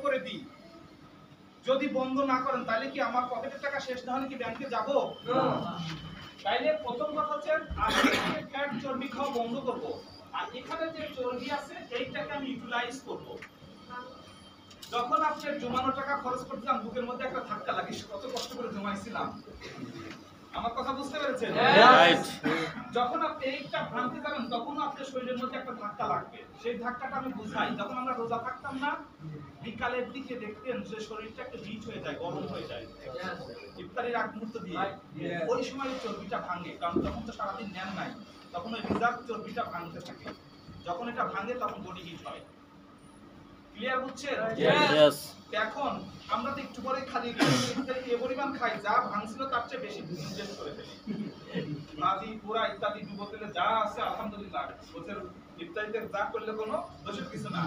করে দিই, যদি বন্ধ না করেন তাহলে কি আমার পকেটের টাকা শেষ না হলে কি ব্যাংকে যাব? তাইলে প্রথম কথা হচ্ছে আজকে ফ্যাট চর্বি খাওয়া বন্ধ করব, আর এখানে যে চর্বি আছে এইটাকে আমি ইউটিলাইজ করব। যখন আপনি জমানো টাকা খরচ করছিলাম বুকের মধ্যে একটা ধাক্কা লাগে, কত কষ্ট করে জমাইছিলাম। আমার কথা বুঝতে পেরেছেন? রাইট। যখন আপনি এইটা ভাঙতে যাবেন তখন আপনার শরীরের মধ্যে একটা ধাক্কা লাগবে। সেই ধাক্কাটা আমি বুঝাই। যখন আমরা রোজা থাকতাম না, বিকালের দিকে দেখতেন যে শরীরটা একটু হিট হয়ে যায়, গরম হয়ে যায়, ইফতারির আগ মুহূর্ত দিয়ে ওই সময় চর্বিটা ভাঙে। কারণ তখন তো সারাদিন নেন নাই, তখন ওই রিজার্ভ চর্বিটা ভাঙতে থাকে। যখন এটা ভাঙে তখন বডি হিট হয়। ক্লিয়ার বুঝছেন? यस। এখন আমরা তো একটু পরে খালি এই পরিমাণ খাই, যা ভাঙছিল তার চেয়ে বেশি ইনজেস্ট করে ফেলি। ভাজি পুরা ইত্যাদি ডুবোতেলে যা আছে আলহামদুলিল্লাহ, বছর ইফতারিতে যা করলে কোনো দোষের কিছু না,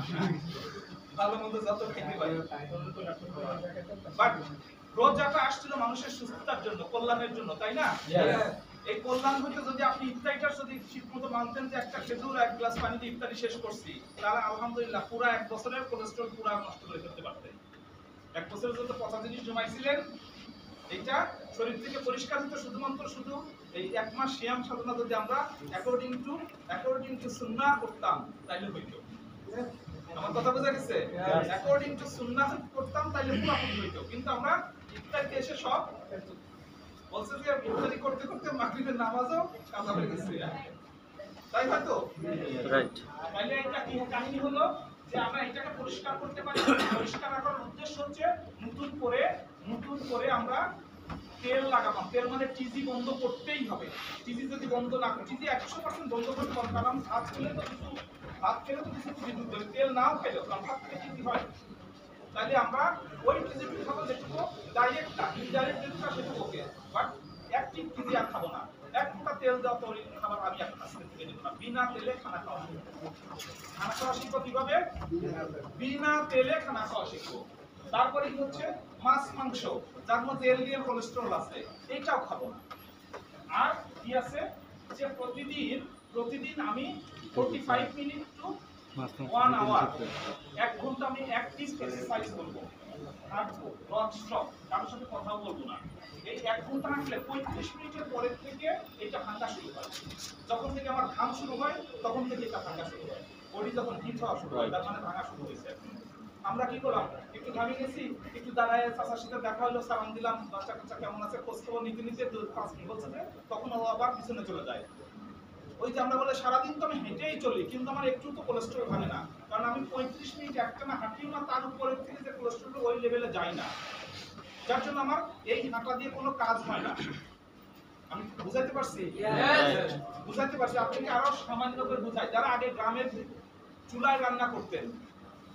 ভালো মন্দ যত খেতে পারি। বাট রোজাটা আসছিল মানুষের সুস্থতার জন্য, কল্যাণের জন্য, তাই না? এই কল্যাণ হইতে যদি আপনি ইফতারিটা যদি ঠিকমতো মানতেন যে একটা খেজুর এক গ্লাস পানি দিয়ে ইফতারি শেষ করছি, তাহলে আলহামদুলিল্লাহ পুরো এক বছরের কোলেস্টেরল পুরো নষ্ট করে ফেলতে পারতেন। এক বছরের যত পচা জিনিস জমাইছিলেন এইটা শরীর থেকে পরিষ্কার হতো শুধুমাত্র শুধু এই এক মাস সিয়াম সাধনা যদি আমরা অ্যাকর্ডিং টু সুন্নাহ করতাম তাইলে হইতো। আমার কথা বোঝা গেছে? অ্যাকর্ডিং টু সুন্নাহ করতাম তাইলে পুরোপুরি হইতো। কিন্তু আমরা ইফতারিতে এসে সব বলছে যে ইফতারি করতে করতে মাগরিবের নামাজও কাজা হয়ে গেছে, তাই হয়তো? রাইট। তাহলে এটা কি কাহিনী হলো যে আমরা এটাকে পরিষ্কার করতে পারি। পরিষ্কার করার উদ্দেশ্য হচ্ছে নতুন করে আমরা তেল লাগাবো। তেল মানে চিজি বন্ধ করতেই হবে। চিজি যদি বন্ধ না করি, চিজি 100% বন্ধ করতে পারবো, কারণ ভাত খেলে তো কিছু চিজি দুধ দেবে, তেল নাও খেলেও কারণ ভাত খেলে চিজি হয়। তাহলে আমরা ওই চিজিটি খাবো যেটুকু ডাইরেক্ট না, ইনডাইরেক্ট যেটুকু সেটুকু ওকে, বাট অ্যাক্টিভ চিজি আর খাবো না। এক ফোঁটা তেল দেওয়া তৈরি খাবার আমি একটা থেকে দেবো না। বিনা তেলে খানা খাওয়া শিখবো। খানা খাওয়া শিখবো কিভাবে? বিনা তেলে খানা খাওয়া শিখবো। তারপরে কি হচ্ছে মাছ মাংস যার মধ্যে এলডিএল কোলেস্টেরল আছে, এইটাও খাবো না। আর কি আছে যে প্রতিদিন আমি 45 মিনিট টু 1 আওয়ার 1 ঘন্টা আমি অ্যাক্টিভ এক্সারসাইজ করব, হাঁটবো নন স্টপ, কারোর সাথে কথা বলবো না। এই 1 ঘন্টা হাঁটলে 35 মিনিটের পরের থেকে এটা ভাঙা শুরু হয়। যখন থেকে আমার ঘাম শুরু হয় তখন থেকে এটা ভাঙা শুরু হয়। বডি যখন হিট হওয়া শুরু হয় তার মানে ভাঙা শুরু হয়েছে। আমরা কি করলাম, একটু ঘামে গেছি, একটু দাঁড়ায় চাচার সাথে দেখা হলো, সালাম দিলাম, বাচ্চা কাচ্চা কেমন আছে খোঁজ খবর নিতে 5 মিনিট বলছে যে তখন ও আবার পিছনে চলে যায়। ওই যে আমরা বলে সারাদিন তো আমি হেঁটেই চলি কিন্তু আমার একটু তো কোলেস্টেরল ভাঙে না, কারণ আমি 35 মিনিট একটানা হাঁটিও না, তার উপরে থেকে যে কোলেস্টেরল ওই লেভেলে যায় না, যার জন্য আমার এই হাঁটা দিয়ে কোনো কাজ হয় না। আমি বুঝাইতে পারছি? বুঝাইতে পারছি। আপনাকে আরো সামান্য করে বুঝাই। যারা আগে গ্রামের চুলায় রান্না করতেন,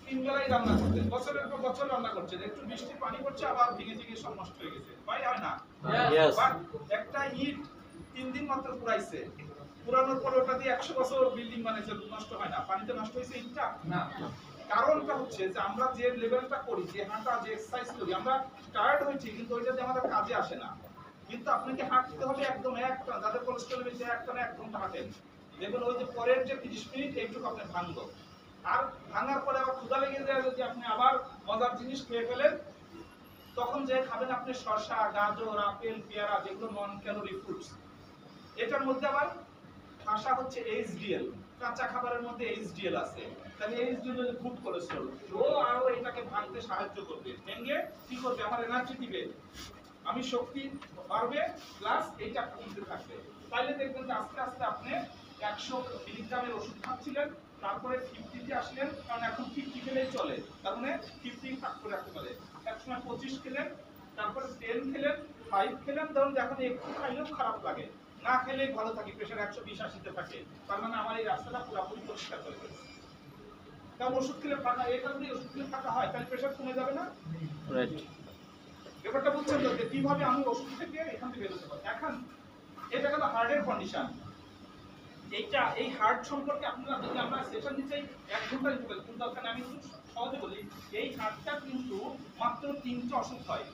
3 বেলাই রান্না করতেন, বছরের পর বছর রান্না করছেন, একটু বৃষ্টি পানি পড়ছে আবার ভেঙে সব নষ্ট হয়ে গেছে, হয় না? একটা ইট 3 দিন মাত্র পুরাইছে, পুরানোর পরে ওটা দিয়ে 100 বছর বিল্ডিং বানাইছে, নষ্ট হয় না? পানিতে নষ্ট হয়েছে ইটটা না। কারণটা হচ্ছে যে আমরা যে লেভেলটা করি, যে হাঁটা, যে এক্সারসাইজ করি, আমরা টায়ার্ড হয়েছি কিন্তু ওইটা দিয়ে আমাদের কাজে আসে না। কিন্তু আপনাকে হাঁটতে হবে একদম একটা, যাদের কোলেস্টেরল বেশি একটানা 1 ঘন্টা হাঁটেন, দেখুন ওই যে পরের যে 30 মিনিট এইটুকু আপনি ভাঙলো, আর ভাঙার পরে আবার ক্ষুধা লেগে যায়, যদি আপনি আবার মজার জিনিস খেয়ে ফেলেন তখন যে খাবেন আপনি শসা, গাজর, আপেল, পেয়ারা, যেগুলো নন ক্যালোরি ফ্রুটস। এটার মধ্যে আবার ভাষা হচ্ছে এইচডিএল, কাঁচা খাবারের মধ্যে এইচডিএল আছে। তাহলে এইচডিএল হচ্ছে গুড কোলেস্টেরল, ও আরো এটাকে ভাঙতে সাহায্য করবে, ভেঙে কি করবে আমার এনার্জি দিবে, আমি শক্তি বাড়বে, প্লাস এইটা কমতে থাকবে। তাইলে দেখবেন যে আস্তে আস্তে আপনি 100 মিলিগ্রামের ওষুধ খাচ্ছিলেন, তারপরে 50 তে আসলেন, কারণ এখন 50 খেলেই চলে, তার মানে 50 ভাগ করে রাখতে পারে। একসময় 25 খেলেন, তারপরে 10 খেলেন, 5 খেলেন, ধরুন এখন একটু খাইলেও খারাপ লাগে, না খেলেই ভালো থাকি, প্রেশার 120-80 থাকে, তার মানে আমার এই রাস্তাটা পুরোপুরি পরিষ্কার করে ফেলেছে। কারণ ওষুধ খেলে ফাঁকা, এই কারণে ওষুধ খেলে ফাঁকা হয়, তাহলে প্রেশার কমে যাবে না? রাইট। ব্যাপারটা বুঝছেন তো যে কিভাবে আমি ওষুধ থেকে এখান থেকে বেরোতে পারি। এখন এটা গেল হার্টের কন্ডিশন। এইটা এই হার্ট সম্পর্কে আপনারা যদি আমরা সেশন দিচ্ছি 1 ঘন্টা দিতে পারি, কিন্তু ওখানে আমি সহজে বলি এই হার্টটা কিন্তু মাত্র 3টা অসুখ হয়।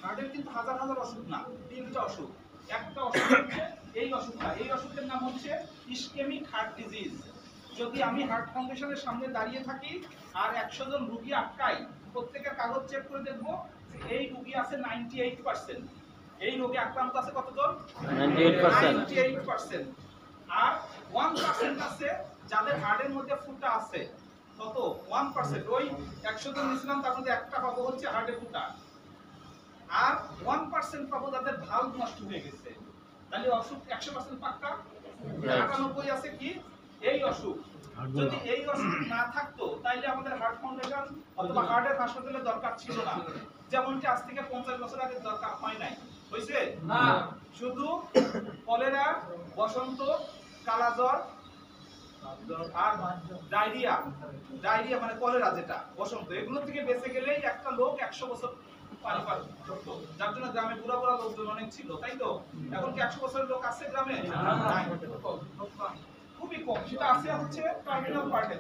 হার্টের কিন্তু হাজার হাজার অসুখ না, 3টা অসুখ। একটা অসুখ হচ্ছে এই অসুখটা, এই অসুখের নাম হচ্ছে ইসকেমিক হার্ট ডিজিজ। যদি আমি হার্ট ফাউন্ডেশনের সামনে দাঁড়িয়ে থাকি আর 100 জন রোগী আটকাই, প্রত্যেকের কাগজ চেক করে দেখবো যে এই রোগী আছে 98%, এই রোগে আক্রান্ত আছে কতজন? 98%। আর 1% আছে যাদের হার্টের মধ্যে ফুটা আছে, কত? 1%। ওই 100 জন নিছিলাম, তার মধ্যে একটা পাবো হচ্ছে হার্টের ফুটা, আর 1% পাবো যাদের ভালভ নষ্ট হয়ে গেছে। তাহলে অসুখ 100% পাক্কা। 98 আছে কি এই অসুখ। যদি এই অসুখ না থাকতো তাইলে আমাদের হার্ট ফাউন্ডেশন অথবা হার্টের হাসপাতালের দরকার ছিল না, যেমনটি আজ থেকে 50 বছর আগে দরকার হয় নাই। হইছে না? শুধু কলেরা, বসন্ত, কালাজ্বর আর ডায়রিয়া মানে কলেরা যেটা বসন্ত, এগুলো থেকে বেঁচে গেলেই একটা লোক 100 বছর পার করতো। যার জন্য গ্রামে বুড়া বুড়া লোকজন অনেক ছিল, তাই তো? এখন কি 100 বছরের লোক আছে গ্রামে? খুবই কম। সেটা আছে হচ্ছে টার্মিনাল পার্টে,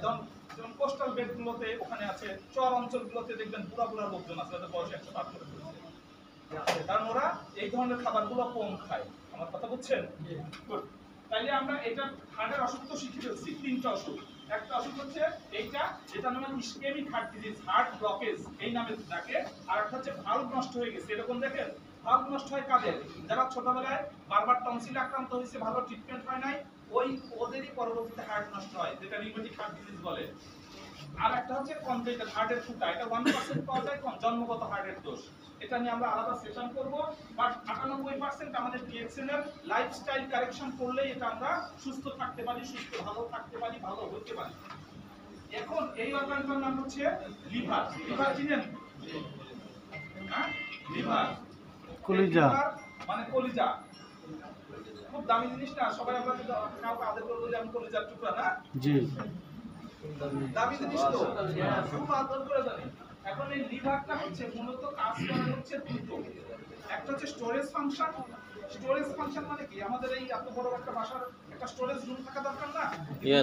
যেমন কোস্টাল বেল্ট গুলোতে ওখানে আছে, চর অঞ্চলগুলোতে দেখবেন বুড়া বুড়া লোকজন আছে, তাদের বয়স 100 পার করে ফেলেছে, কারণ ওরা এই ধরনের খাবারগুলো কম খায়। আমার কথা বুঝছেন? তাইলে আমরা এটা হার্টের অসুখ তো শিখে ফেলছি, 3টা অসুখ। একটা অসুখ হচ্ছে এইটা, যেটা নাম ischemic heart disease, heart blockage এই নামে ডাকে। আর একটা হচ্ছে ভালভ নষ্ট হয়ে গেছে। এরকম দেখেন ভালভ নষ্ট হয় কাদের? যারা ছোটবেলায় বারবার টনসিল আক্রান্ত হয়েছে, ভালো ট্রিটমেন্ট হয় নাই, ওদেরই পরবর্তীতে হার্ট নষ্ট হয়, যেটা রিউমেটিক হার্ট ডিজিজ বলে। আর একটা হচ্ছে কনজেনিটাল হার্টের ফুটা, এটা 1% পাওয়া যায়, জন্মগত হার্টের দোষ। এটা নিয়ে আমরা আলাদা সেশন করব। বাট 98% আমাদের ডিএক্সএন এর লাইফস্টাইল কারেকশন করলেই এটা আমরা সুস্থ থাকতে পারি, সুস্থ ভালো থাকতে পারি, ভালো হতে পারি। এখন এই অর্গানটার নাম হচ্ছে লিভার। লিভার চিনেন? হ্যাঁ, লিভার কলিজা, মানে কলিজা খুব দামি জিনিস না? সবাই আমরা কাউকে আদর করবো যে আমি কলিজার টুকরা, না? জি, দামি জিনিস তো, খুব আদর করে জানি। এখন এই লিভারটা হচ্ছে মূলত কাজ করে হচ্ছে দুটো। একটা হচ্ছে স্টোরেজ ফাংশন। স্টোরেজ ফাংশন মানে কি? আমাদের এই এত বড় একটা বাসার একটা স্টোরেজ রুম থাকা দরকার না?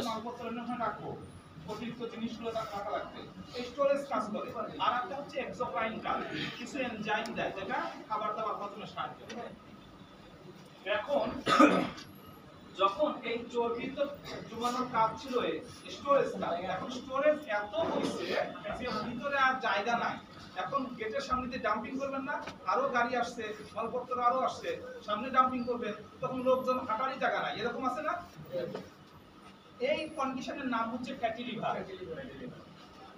মালপত্র এনে রাখবো, অতিরিক্ত জিনিসগুলো রাখা লাগবে, এই স্টোরেজ কাজ করে। আর একটা হচ্ছে এক্সোক্রাইন কাজ, কিছু এনজাইম দেয় যেটা খাবার দাবার হজমে সাহায্য করে। এখন যখন এই চর্বি তো জমানোর কাজ ছিল স্টোরেজ কাজ, এখন স্টোরেজ এত হইছে যে ভিতরে আর জায়গা নাই। এখন গেটের সামনে দিয়ে ডাম্পিং করবেন না, আরো গাড়ি আসছে, মালপত্র আরো আসছে, সামনে ডাম্পিং করবেন, তখন লোকজন হাঁটারই জায়গা নাই, এরকম আছে না? এই কন্ডিশনের নাম হচ্ছে ফ্যাটি লিভার।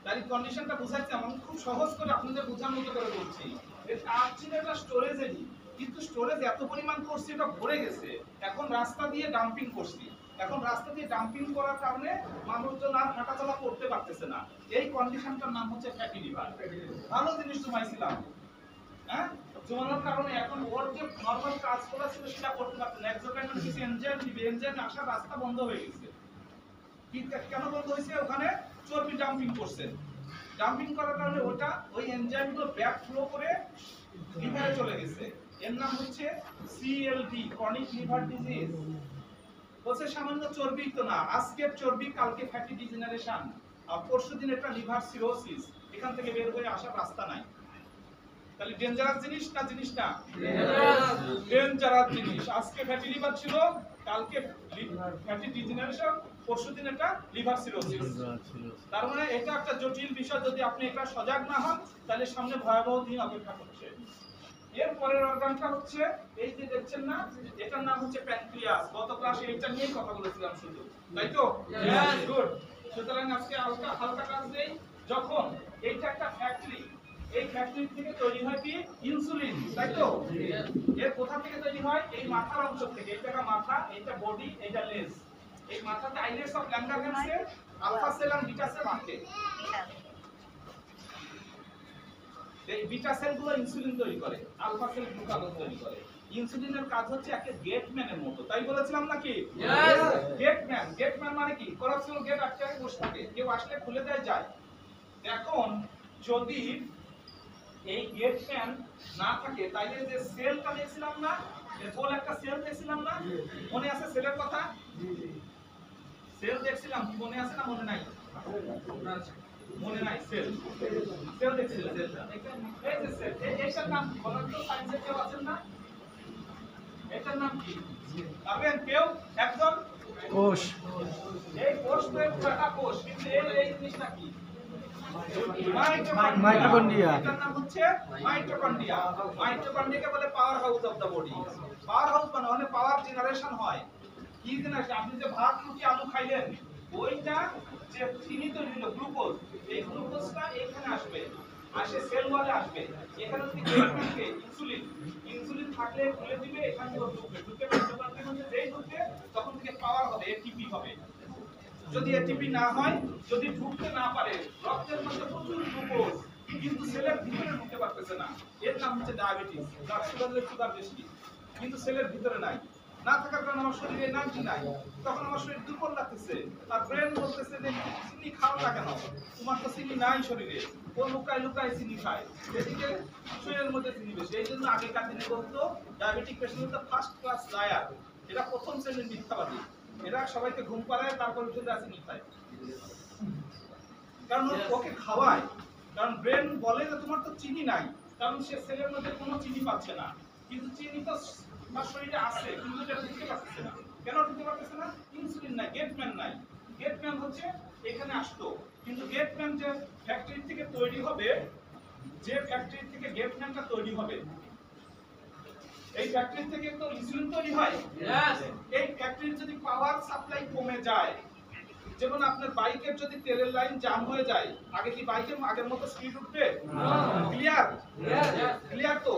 তাই কন্ডিশনটা বুঝাচ্ছি, আমি খুব সহজ করে আপনাদের বোঝার মতো করে বলছি। আর ছিল একটা স্টোরেজেরই, কিন্তু স্টোরেজ এত পরিমাণ করছি এটা ভরে গেছে, এখন রাস্তা দিয়ে ডাম্পিং করছি। এখন রাস্তা দিয়ে ডাম্পিং করার কারণে মানুষজন আর হাঁটাচলা করতে পারতেছে না। এই কন্ডিশনটার নাম হচ্ছে ফ্যাটি লিভার। ভালো জিনিস জমাইছিলাম, হ্যাঁ, জমানোর কারণে এখন ওর যে নরমাল কাজ করা ছিল সেটা করতে পারছে না। এক্সোক্রাইন কিছু এনজাইম দিবে, এনজাইম আসার রাস্তা বন্ধ হয়ে গেছে। কি কেন বন্ধ হয়েছে? ওখানে চর্বি ডাম্পিং করছে। ডাম্পিং করার কারণে ওই এনজাইমগুলো ব্যাক ফ্লো করে লিভারে চলে গেছে। এর নাম হচ্ছে সিএলডি, ক্রনিক লিভার ডিজিজ। বলছে সামান্য চর্বি তো না, আজকের চর্বি কালকে ফ্যাটি ডিজেনারেশন, আর পরশুদিন এটা লিভার সিরোসিস, এখান থেকে বের হয়ে আসার রাস্তা নাই। তাহলে ডেঞ্জারাস জিনিস না? জিনিস না, ডেঞ্জারাস জিনিস। আজকে ফ্যাটি লিভার ছিল, কালকে ফ্যাটি ডিজেনারেশন, পরশুদিন এটা লিভার সিরোসিস। তার মানে এটা একটা জটিল বিষয়। যদি আপনি এটা সজাগ না হন তাহলে সামনে ভয়াবহ দিন অপেক্ষা করছে। এর পরের অর্গানটা হচ্ছে এই যে দেখছেন না, এটার নাম হচ্ছে প্যানক্রিয়াস। গত ক্লাসে এটা নিয়ে কথা বলেছিলাম শুধু, তাই তো? গুড। সুতরাং আজকে হালকা কাজ নেই। যখন এইটা একটা ফ্যাক্টরি, এই ফ্যাক্টরি থেকে তৈরি হয় কি? ইনসুলিন, তাই তো? এর কোথা থেকে তৈরি হয়? এই মাথার অংশ থেকে। এইটা মাথা, এইটা বডি, এইটা লেজ। এই মাথাতে আইলেটস অফ ল্যাঙ্গারহ্যান্সে আলফা সেল আর বিটা সেল থাকে। এই বিটা সেলগুলো ইনসুলিন তৈরি করে, আলফা সেল গ্লুকাগন তৈরি করে। ইনসুলিনের কাজ হচ্ছে একটা গেটম্যানের মতো, তাই বলেছিলাম নাকি? গেটম্যান। গেটম্যান মানে কি? কলাপসিবল গেট আটকে বসে থাকে, কেউ আসলে খুলে দেয় যায়। এখন যদি এই গেটম্যান না থাকে তাইলে যে সেলটা দেখছিলাম না, গোল একটা সেল দেখছিলাম না, মনে আছে সেলের কথা? সেল দেখছিলাম, কি মনে আছে না মনে নাই? মনে নাই? সেল দেখছিলাম। এই যে সেল, এইটার নাম কি বলেন তো? সায়েন্সে কেউ আছেন না? এটার নাম কি পাবেন? কেউ একজন? কোষ এই কোষ তো একটা কোষ, কিন্তু এই জিনিসটা কি? মাইটোকন্ড্রিয়া। এটার নাম হচ্ছে মাইটোকন্ড্রিয়া। মাইটোকন্ড্রিয়াকে বলে power house of the body. Power house মানে পাওয়ার জেনারেশন হয়। কি জেনারেশন? আপনি যে ভাত রুটি আলু খাইলেন, ওইটা যে চিনি তৈরি হলো গ্লুকোজ, এই গ্লুকোজটা এখানে আসবে, আসে সেল ওয়ালে আসবে। এখানে যদি গ্লুকোজকে ইনসুলিন থাকলে খুলে দিবে, এখান থেকে ঢুকে মাইটোকন্ড্রিয়ার মধ্যে যেই ঢুকবে তখন থেকে পাওয়ার হবে, এটিপি হবে। যদি এটিপি না হয়, যদি ঢুকতে না পারে, রক্তের মধ্যে প্রচুর গ্লুকোজ কিন্তু সেলের ভিতরে ঢুকতে পারতেছে না, এর নাম হচ্ছে ডায়াবেটিস। যার সুগার বেশি কিন্তু সেলের ভিতরে নাই, না থাকার কারণে আমার শরীরে এনার্জি নাই, তখন আমার শরীর দুর্বল লাগতেছে। আর ব্রেন বলতেছে যে চিনি খাও না কেন, তোমার তো চিনি নাই শরীরে, ও লুকায় লুকায় চিনি খায়, এদিকে শরীরের মধ্যে চিনি বেশি। এই জন্য আগেকার দিনে বলতো diabetic patient first class liar, এরা প্রথম শ্রেণীর মিথ্যাবাদী। এরা সবাইকে ঘুম পাড়ায়, তারপর উঠে চিনি খায়, কারণ ওকে খাওয়ায়। কারণ ব্রেন বলে যে তোমার তো চিনি নাই, কারণ সে সেলের মধ্যে কোনো চিনি পাচ্ছে না, কিন্তু চিনি তো তার শরীরে আছে, কিন্তু এটা ঢুকতে পারতেছে না। কেন ঢুকতে পারতেছে না? ইনসুলিন নাই, গেটম্যান নাই। গেটম্যান হচ্ছে এখানে আসতো, কিন্তু গেটম্যান যে ফ্যাক্টরি থেকে তৈরি হবে, যে ফ্যাক্টরি থেকে গেটম্যানটা তৈরি হবে, এই ফ্যাক্টরি থেকে তো ইনসুলিন তৈরি হয়। এই ফ্যাক্টরির যদি পাওয়ার সাপ্লাই কমে যায়, যেমন আপনার বাইকের যদি তেলের লাইন জাম হয়ে যায়, আগে কি বাইকের আগের মতো স্পিড উঠবে? ক্লিয়ার? ক্লিয়ার তো?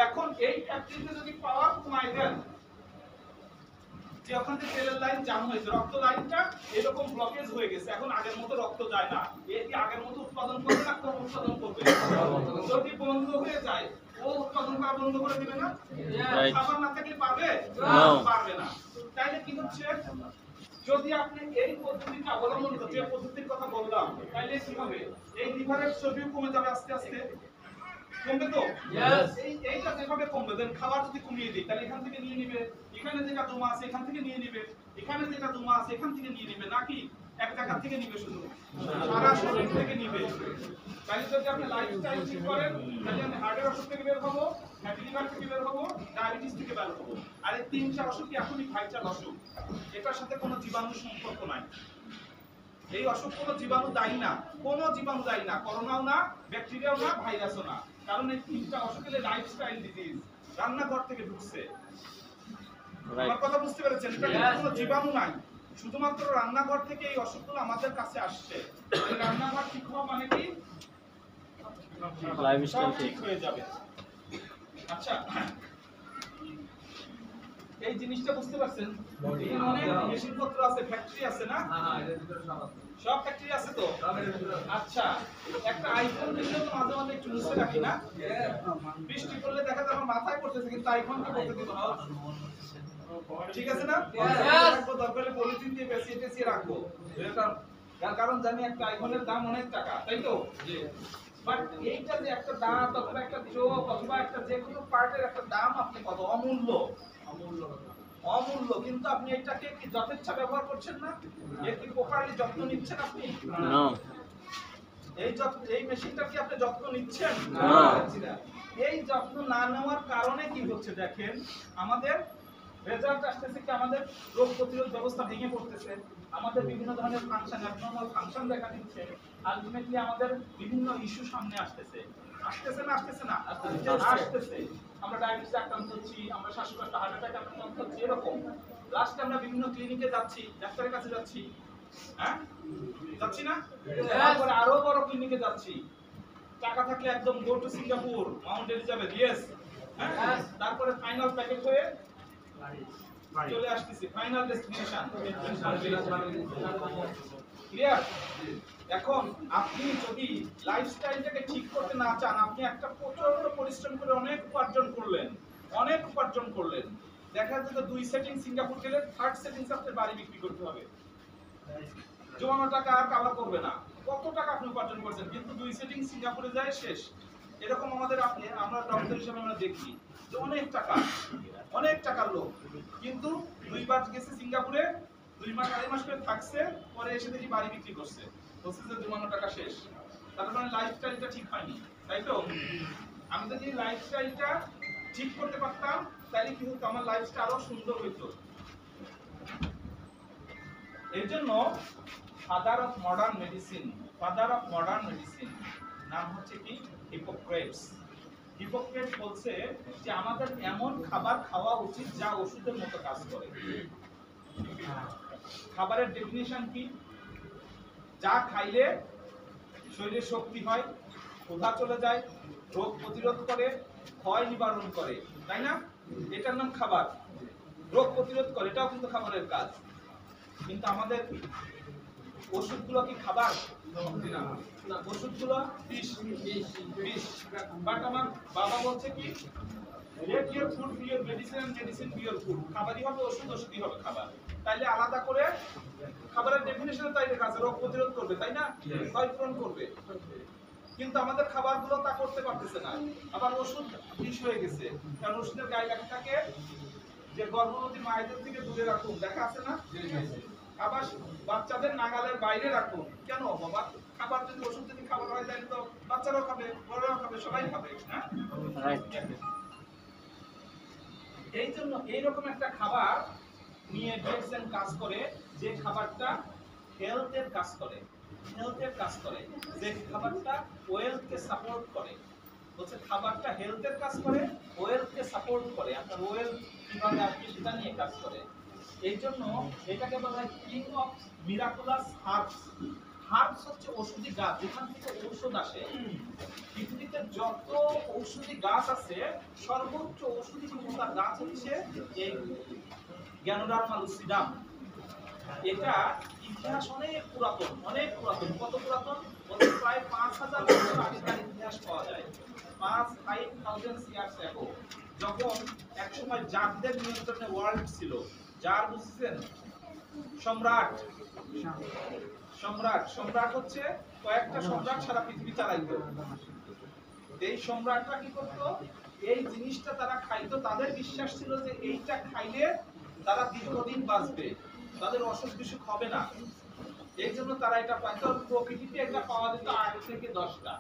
এখন এই ফ্যাক্টরিতে যদি পাওয়ার কমায় দেন, যে ওখান থেকে তেলের লাইন জাম হয়েছে, রক্ত লাইনটা এরকম ব্লকেজ হয়ে গেছে, এখন আগের মতো রক্ত যায় না, এ কি আগের মতো উৎপাদন করবে না কম উৎপাদন করবে? যদি বন্ধ হয়ে যায়, ও উৎপাদন করা বন্ধ করে দিবে না? খাবার না থাকলে পারবে? পারবে না। তাইলে কি হচ্ছে, যদি আপনি এই পদ্ধতিটা অবলম্বন করেন, যে পদ্ধতির কথা বললাম, তাইলে কি হবে? এই লিভারের চর্বিও কমে যাবে আস্তে আস্তে, কমবে তো? এইটা যেভাবে কমবে, দেন খাবার যদি কমিয়ে দিই, তাহলে এখান থেকে নিয়ে নিবে, এখানে যেটা জমা আছে এখান থেকে নিয়ে নিবে, এখানে যেটা জমা আছে এখান থেকে নিয়ে নিবে, নাকি এক জায়গা থেকে নিবে? শুধু সারা শরীর থেকে নিবে। তাহলে যদি আপনি লাইফস্টাইল ঠিক করেন, তাহলে আমি হার্টের অসুখ থেকে বের হবো, ফ্যাটি লিভার থেকে বের হবো, ডায়াবেটিস থেকে বের হবো। আর এই তিনটা অসুখ এখনই ভাইটাল অসুখ, এটার সাথে কোনো জীবাণুর সম্পর্ক নাই। এই অসুখ কোনো জীবাণু দায়ী না, কোনো জীবাণু দায়ী না, করোনাও না, ব্যাকটেরিয়াও না, ভাইরাসও না। কারণ এই তিনটা অসুখ হলো লাইফস্টাইল ডিজিজ, রান্নাঘর থেকে ঢুকছে। আমার কথা বুঝতে পেরেছেন? এটা কোনো জীবাণু নাই, শুধুমাত্র রান্নাঘর থেকে এই অসুখগুলো আমাদের কাছে আসছে। এই রান্নাঘর ঠিক হওয়া মানে কি? লাইফস্টাইল ঠিক হয়ে যাবে। আচ্ছা, এই জিনিসটা বুঝতে পারছেন? এখানে অনেক মেশিনপত্র আছে, ফ্যাক্টরি আছে না? সব ফ্যাক্টরি আছে তো? আচ্ছা, একটা আইফোন দিলে তো মাঝে মাঝে একটু মুছে রাখি না? বৃষ্টি পড়লে দেখা যায় আমার মাথায় পড়তেছে, কিন্তু আইফোনকে পড়তে দিব না। ঠিক আছে না? রাখবো, দরকার হলে পলিথিন দিয়ে পেঁচিয়ে রাখবো, কারণ জানি একটা আইফোনের দাম অনেক টাকা, তাই তো? বাট এইটা যে একটা দাঁত অথবা একটা চোখ অথবা একটা যে কোনো পার্টের একটা দাম আপনি কত অমূল্য, অমূল্য, কিন্তু আপনি এটাকে কি যথেচ্ছা ব্যবহার করছেন না? এর কি প্রপারলি যত্ন নিচ্ছেন আপনি? না। এই মেশিনটা কি আপনি যত্ন নিচ্ছেন? না। এই যত্ন না নেওয়ার কারণে কি হচ্ছে দেখেন, আমাদের রেজাল্ট আসতেছে কি, আমাদের রোগ প্রতিরোধ ব্যবস্থা ভেঙে পড়তেছে, আমাদের বিভিন্ন ধরনের ফাংশন, অ্যাবনর্মাল ফাংশন দেখা দিচ্ছে, আলটিমেটলি আমাদের বিভিন্ন ইস্যু সামনে আসতেছে। আসতেছে না? আসতেছে না? আসতেছে। আমরা ডায়াবেটিস আক্রান্ত হচ্ছি, আমরা শ্বাসকষ্ট, হার্ট অ্যাটাক আক্রান্ত হচ্ছি, এরকম। লাস্টে আমরা বিভিন্ন ক্লিনিকে যাচ্ছি, ডাক্তারের কাছে যাচ্ছি, হ্যাঁ যাচ্ছি না? তারপরে আরো বড় ক্লিনিকে যাচ্ছি, টাকা থাকলে একদম go to Singapore, Mount Elizabeth, yes, হ্যাঁ। তারপরে ফাইনাল প্যাকেজ হয়ে চলে আসতেছি, ফাইনাল ডেস্টিনেশন। ক্লিয়ার? এখন আপনি যদি লাইফস্টাইলটাকে ঠিক করতে না চান, আপনি একটা প্রচন্ড পরিশ্রম করে অনেক উপার্জন করলেন, দেখা যাচ্ছে যে 2 সেটিং সিঙ্গাপুর গেলে 3rd সেটিংস আপনার বাড়ি বিক্রি করতে হবে, জমানো টাকা আর কাভার করবে না। কত টাকা আপনি উপার্জন করছেন, কিন্তু 2 সেটিং সিঙ্গাপুরে যায় শেষ। এরকম আমরা ডক্টর হিসেবে আমরা দেখি যে অনেক টাকার লোক, কিন্তু 2 বার গেছে সিঙ্গাপুরে, 2 মাস 4 মাস করে থাকছে, পরে এসে দেখি বাড়ি বিক্রি করছে, বলছে যে জমানো টাকা শেষ। তার মানে লাইফস্টাইলটা ঠিক হয়নি, তাই তো? আমি যদি লাইফস্টাইলটা ঠিক করতে পারতাম, তাহলে কি হতো, আমার লাইফটা আরো সুন্দর হইতো। এই জন্য ফাদার অফ মডার্ন মেডিসিন নাম হচ্ছে কি হিপোক্রেটস। হিপোক্রেটস বলছে যে আমাদের এমন খাবার খাওয়া উচিত যা ওষুধের মতো কাজ করে। খাবারের ডেফিনিশন কি? যা খাইলে শরীরে শক্তি হয়, ক্ষুধা চলে যায়, রোগ প্রতিরোধ করে, ক্ষয় নিবারণ করে, তাই না? এটার নাম খাবার। রোগ প্রতিরোধ করে, এটাও কিন্তু খাবারের কাজ। কিন্তু আমাদের ওষুধগুলো কি খাবার? না, ওষুধগুলো বিষ। বাট আমার বাবা বলছে কি let your food be your medicine and medicine be your food। খাবারই হবে ওষুধ, ওষুধই হবে খাবার। তাইলে আলাদা করে খাবারের ডেফিনিশনে তাই লেখা আছে রোগ প্রতিরোধ করবে, তাই না? ক্ষয় পূরণ করবে। কিন্তু আমাদের খাবারগুলো তা করতে পারতেছে না। আবার ওষুধ বিষ হয়ে গেছে, কারণ ওষুধের গায়ে লেখা থাকে যে গর্ভবতী মায়েদের থেকে দূরে রাখুন, দেখা আছে না? আবার বাচ্চাদের নাগালের বাইরে রাখুন। কেন বাবা? খাবার যদি ওষুধ যদি খাবার হয় তাহলে তো বাচ্চারাও খাবে, বড়রাও খাবে, সবাই খাবে, হ্যাঁ? এই জন্য এইরকম একটা খাবার নিয়ে ডিএক্সএন কাজ করে, যে খাবারটা হেলথের কাজ করে, যে খাবারটা ওয়েলথকে সাপোর্ট করে। বলছে খাবারটা হেলথের কাজ করে, ওয়েলথকে সাপোর্ট করে। আপনার ওয়েলথ কিভাবে আসবে সেটা নিয়ে কাজ করে। এই জন্য এটাকে বলা হয় king of miraculous herbs. Herbs হচ্ছে ঔষধি গাছ, যেখান থেকে ঔষধ আসে। পৃথিবীতে যত ঔষধি গাছ আছে, সর্বোচ্চ ঔষধি ক্ষমতার গাছ হচ্ছে এই গ্যানোডার্মা লুসিডাম। এটা ইতিহাস অনেক পুরাতন। কত পুরাতন? প্রায় 5000 বছর আগেকার ইতিহাস পাওয়া যায়। 5000 ইয়ার্স ago, যখন একসময় জারদের নিয়ন্ত্রণে ওয়ার্ল্ড ছিল। জার বুঝছেন? সম্রাট হচ্ছে কয়েকটা সম্রাট সারা পৃথিবী চালাইতো। এই সম্রাটরা কি করতো? এই জিনিসটা তারা খাইতো। তাদের বিশ্বাস ছিল যে এইটা খাইলে তারা দীর্ঘদিন বাঁচবে, তাদের অসুখ বিসুখ হবে না। এই জন্য তারা এটা পাইতো। প্রকৃতিতে এটা পাওয়া যেত 8 থেকে 10টা।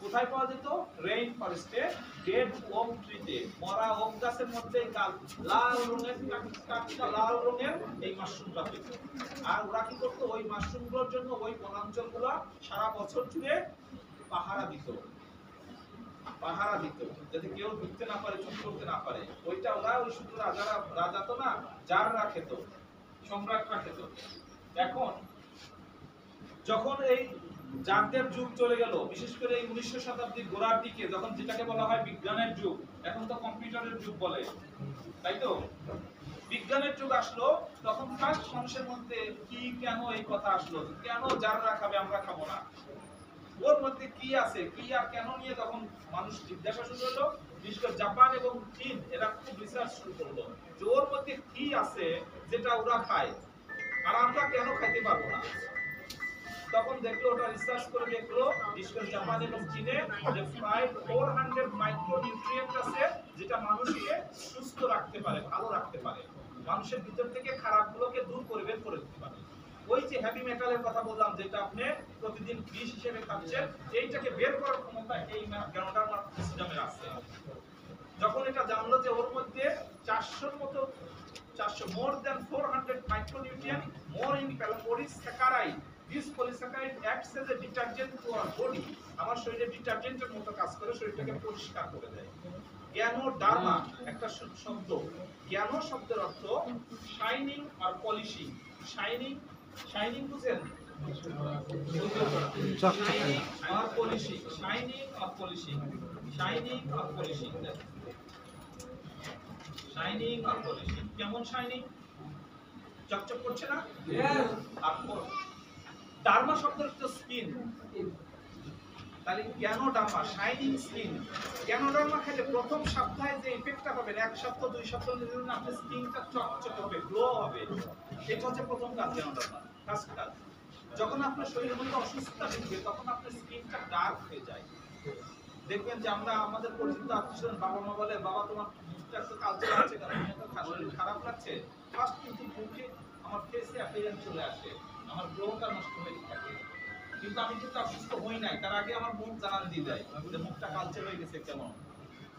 কোথায় পাওয়া যেত? রেইন ফরেস্টে, ডেড ওক ট্রিতে, মরা ওক গাছের মধ্যে লাল রঙের এই মাশরুমটা পেত। আর ওরা কি করতো? ওই মাশরুমগুলোর জন্য ওই বনাঞ্চলগুলো সারা বছর জুড়ে পাহারা দিত, যাতে কেউ ঢুকতে না পারে, চুরি করতে না পারে। ওইটা ওরা ওই শুধু রাজা তো না, জাররা খেত, সম্রাটরা খেত। এখন যখন এই জারদের যুগ চলে গেল, বিশেষ করে এই 1900 শতাব্দীর গোড়ার দিকে, যখন যেটাকে বলা হয় বিজ্ঞানের যুগ, এখন তো কম্পিউটারের যুগ বলে, তাই তো? বিজ্ঞানের যুগ আসলো, তখন ফার্স্ট মানুষের মধ্যে কি কেন এই কথা আসলো, কেন জাররা খাবে আমরা খাবো না? ওর মধ্যে কি আছে, কি আর কেন নিয়ে তখন মানুষ জিজ্ঞাসা শুরু হলো। বিশেষ করে জাপান এবং চীন এরা খুব রিসার্চ শুরু করলো যে ওর মধ্যে কি আছে যেটা ওরা খায় আর আমরা কেন খাইতে পারবো না। তখন দেখলো, ওটা রিসার্চ করে দেখলো, বিশেষ করে জাপান এবং চীনে, যে প্রায় 400 মাইক্রোনিউট্রিয়েন্ট আছে যেটা মানুষকে সুস্থ রাখতে পারে, ভালো রাখতে পারে, মানুষের ভিতর থেকে খারাপগুলোকে দূর করে বের করে দিতে পারে। ওই যে হেভি মেটালের কথা বললাম, যেটা আপনি প্রতিদিন বিষ হিসেবে খাচ্ছেন, এইটাকে বের করার ক্ষমতা এই গ্যানোডার্মা লুসিডামের আছে। যখন এটা জানলো যে ওর মধ্যে 400 more than 400 micronutrient more in polysaccharide, this polysaccharide acts as a detergent to our body, আমার শরীরে ডিটারজেন্টের মতো কাজ করে, শরীরটাকে পরিষ্কার করে দেয়। গ্যানোডার্মা একটা শব্দ। জ্ঞানো শব্দের অর্থ শাইনিং আর পলিশিং। শাইনিং বুঝেন? কেমন শাইনিং? চকচক করছে না? ডার্মা শব্দের অর্থ স্কিন। তাহলে গ্যানোডার্মা, শাইনিং স্কিন। গ্যানোডার্মা খেলে প্রথম সপ্তাহে যে ইফেক্টটা পাবেন, 1 সপ্তাহ 2 সপ্তাহ ধরে আপনার স্কিনটা চকচকে হবে, গ্লো হবে। এটা হচ্ছে প্রথম কাজ গ্যানোডার্মা, ফার্স্ট কাজ। যখন আপনার শরীরের মধ্যে অসুস্থতা ঢুকবে, তখন আপনার স্কিনটা ডার্ক হয়ে যায়। দেখবেন যে আমরা আমাদের পরিচিত আত্মীয় বাবা মা বলে, বাবা তোমার মুখটা একটু কালচে লাগছে, কারণ শরীর খারাপ লাগছে। ফার্স্ট কিন্তু মুখে আমার ফেসে অ্যাপিয়ারেন্স চলে আসে, আমার গ্লোটা নষ্ট হয়ে থাকে। কিন্তু আমি কিন্তু অসুস্থ হই নাই, তার আগে আমার মুখ জানান দিয়ে যায় যে মুখটা কালচে হয়ে গেছে কেমন।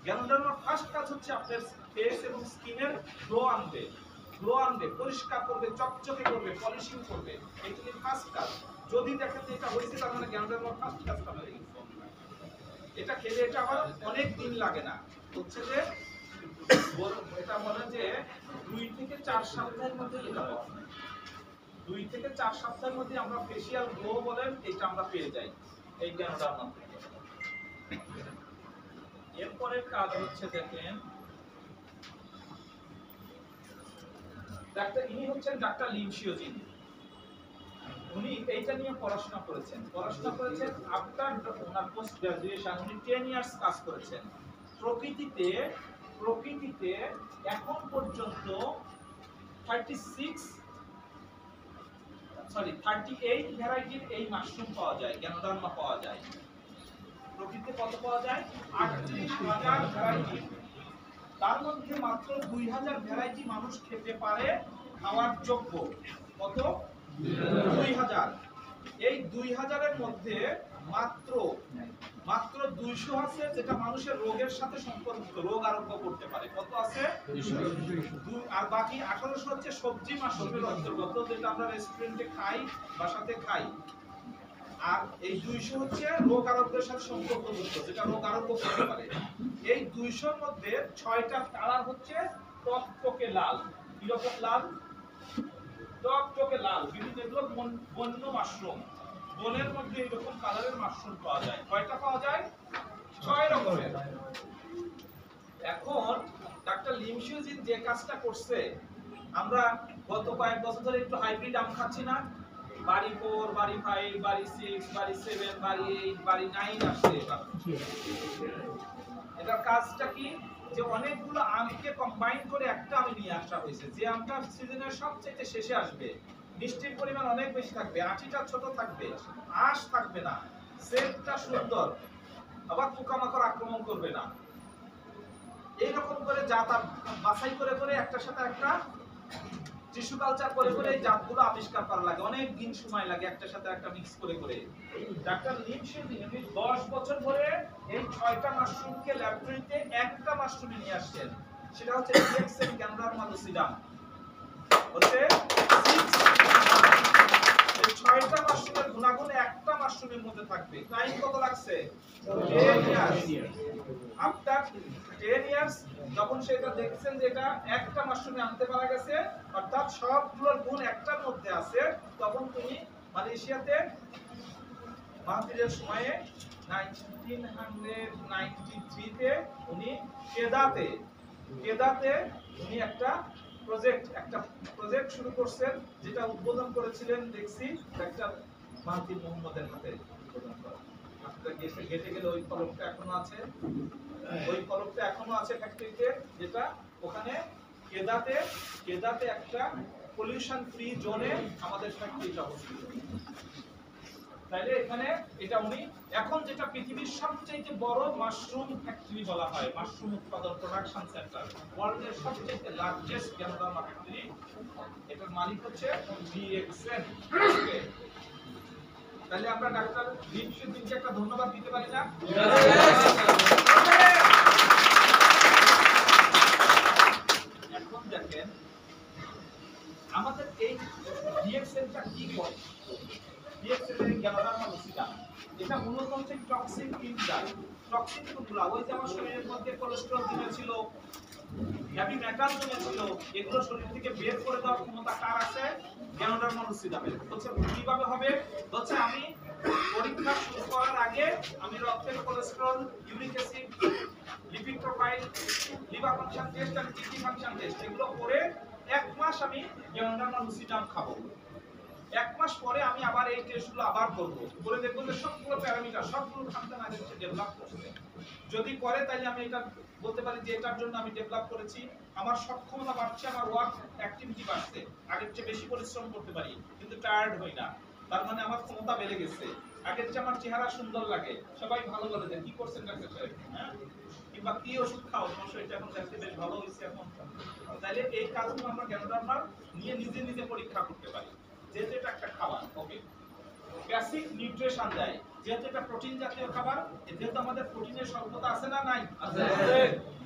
গ্যানোডার্মার ফার্স্ট কাজ হচ্ছে আপনার ফেস এবং স্কিনের গ্লো আনবে। গ্লো আনবে, পরিষ্কার করবে, চকচকে করবে, পলিশিং করবে। এগুলি ফার্স্ট কাজ। যদি দেখেন যে এটা হয়েছে তার মানে গ্যানোডার্মা ফার্স্ট কাজটা হয়ে গেছে। এটা খেলে এটা আবার অনেক দিন লাগে না, হচ্ছে যে এটা বলে যে 2 থেকে 4 সপ্তাহের মধ্যে এটা হয়। 2 থেকে 4 সপ্তাহের মধ্যে আমরা ফেশিয়াল গ্লো বলেন এটা আমরা পেয়ে যাই এই গ্যানোডার্মা থেকে। এরপরের কাজ হচ্ছে দেখেন ইনি হচ্ছেন ডাক্তার লিন শিওজিন। উনি এইটা নিয়ে পড়াশোনা করেছেন আফটার ওনার পোস্ট গ্রাজুয়েশন উনি 10 ইয়ার্স কাজ করেছেন। প্রকৃতিতে এখন পর্যন্ত 38 ভ্যারাইটির এই মাশরুম পাওয়া যায়, গ্যানোডার্মা পাওয়া যায়। প্রকৃতিতে কত পাওয়া যায়? 38,000 ভ্যারাইটি। তার মধ্যে মাত্র 2000 ভ্যারাইটি মানুষ খেতে পারে, খাওয়ার যোগ্য। কত? 2000। এই 2000 এর মধ্যে মাত্র 200 আছে যেটা মানুষের রোগের সাথে সম্পর্কিত, রোগ আরোগ্য করতে পারে। কত আছে? 200। আর বাকি 1800 হচ্ছে সবজি মাশরুমের অন্তর্গত, যেটা আমরা রেস্টুরেন্টে খাই, বাসাতে খাই। আর এই 200 হচ্ছে রোগ আরোগ্যের সাথে সম্পর্কযুক্ত, যেটা রোগ আরোগ্য করতে পারে। এই 200 এর মধ্যে 6টা কালার হচ্ছে টকটকে লাল। কি রকম লাল? টকটকে লাল। বিভিন্ন এগুলো বন্য মাশরুম, বনের মধ্যে এরকম কালারের মাশরুম পাওয়া যায়। কয়টা পাওয়া যায়? 6 রকমের। এখন ডাক্তার লিন শিওজিন যে কাজটা করছে, আমরা গত কয়েক বছর ধরে একটু হাইব্রিড আম খাচ্ছি না? বাড়ি 4, বাড়ি 5, বাড়ি 6, বাড়ি 7, বাড়ি 8, বাড়ি 9 আসছে এবার। এটার কাজটা কি? যে অনেকগুলো আমকে কম্বাইন করে একটা আমি নিয়ে আসা হয়েছে, যে আমটা সিজনের সবচেয়ে শেষে আসবে, মিষ্টির পরিমাণ অনেক বেশি থাকবে, আঁটিটা ছোট থাকবে, আঁশ থাকবে না, সেন্টটা সুন্দর, আবার পোকামাকড় আক্রমণ করবে না। এইরকম করে জাত বাছাই করে করে একটার সাথে একটা টিস্যু কালচার করে করে এই জাতগুলো আবিষ্কার করা লাগে, অনেক দিন সময় লাগে একটার সাথে একটা মিক্স করে করে। ডাক্তার লিন শিওজিন 10 বছর ধরে এই 6টা মাশরুমকে ল্যাবরেটরিতে একটা মাশরুমে নিয়ে আসছেন, সেটা হচ্ছে ডিএক্সএন গ্যানোডার্মা লুসিডাম। হচ্ছে 6টা মাশরুমের গুণাগুণ একটা মাশরুমের মধ্যে থাকবে। টাইম কত লাগছে? 10 ইয়ার্স। আফটার 10 ইয়ার্স যখন সেটা দেখছেন যে এটা একটা মাশরুমে আনতে পারা গেছে, অর্থাৎ সবগুলোর গুণ একটার মধ্যে আছে, তখন তুমি মালয়েশিয়াতে মাহাথিরের সময়ে 1993 তে উনি কেদাতে উনি একটা প্রজেক্ট শুরু করছেন, যেটা উদ্বোধন করেছিলেন দেখছি ডাক্তার মাহাথির মোহাম্মদের হাতে উদ্বোধন করা। আপনারা গেটে গেলে ওই ফলকটা এখনো আছে ফ্যাক্টরিতে, যেটা ওখানে কেদাতে একটা পলিউশন ফ্রি জোনে আমাদের ফ্যাক্টরিটা অবস্থিত। তাইলে এখানে এটা উনি এখন যেটা পৃথিবীর সবচেয়ে বড় মাশরুম ফ্যাক্টরি বলা হয়, মাশরুম উৎপাদন প্রোডাকশন সেন্টার, ওয়ার্ল্ডের সবচেয়ে লার্জেস্ট গ্যানোডার্মা ফ্যাক্টরি। এটার মালিক হচ্ছে ডিএক্সএন। তাহলে আমরা ডাক্তার লিন শিওজিনকে একটা ধন্যবাদ দিতে পারি না? এখন দেখেন আমাদের এই ডিএক্সএনটা কি করে। ডিএক্সএন গ্যানোডার্মা লুসিডাম এটা মূলত হচ্ছে টক্সিন কিলার। টক্সিন কোনগুলো? ওই যে আমার শরীরের মধ্যে কোলেস্টেরল জমেছিল, হেভি মেটাল জমেছিল, এগুলো শরীর থেকে বের করে দেওয়ার ক্ষমতা কার আছে? গ্যানোডার্মা লুসিডামের। হচ্ছে কিভাবে হবে? হচ্ছে আমি পরীক্ষা শুরু করার আগে আমি রক্তের cholesterol, uric acid, lipid profile, liver function test আর কিডনি ফাংশন টেস্ট এগুলো করে 1 মাস আমি গ্যানোডার্মা লুসিডাম খাবো। 1 মাস পরে আমি আবার এই টেস্টগুলো আবার করব, করে দেখব যে সবগুলো প্যারামিটার সবগুলো ফাংশন আগে থেকে ডেভেলপ করছে। যদি করে তাহলে আমি এটা বলতে পারি যে এটার জন্য আমি ডেভেলপ করেছি, আমার সক্ষমতা বাড়ছে, আমার ওয়ার্ক অ্যাক্টিভিটি বাড়ছে, আগের চেয়ে বেশি পরিশ্রম করতে পারি কিন্তু টায়ার্ড হই না, তার মানে আমার ক্ষমতা বেড়ে গেছে, আগের চেয়ে আমার চেহারা সুন্দর লাগে, সবাই ভালো বলে যে কি করছেন ডাক্তার সাহেব, হ্যাঁ, কিংবা কি ওষুধ খাও তোমার শরীরটা এখন দেখতে বেশ ভালো হয়েছে এখন। তাহলে এই কাজগুলো আমরা গ্যানোডার্মা নিয়ে নিজে পরীক্ষা করতে পারি, যেহেতু এটা একটা খাবার। ওকে, বেসিক নিউট্রিশন দেয়, যেহেতু এটা প্রোটিন জাতীয় খাবার, যেহেতু আমাদের প্রোটিনের স্বল্পতা আছে না নাই? আছে।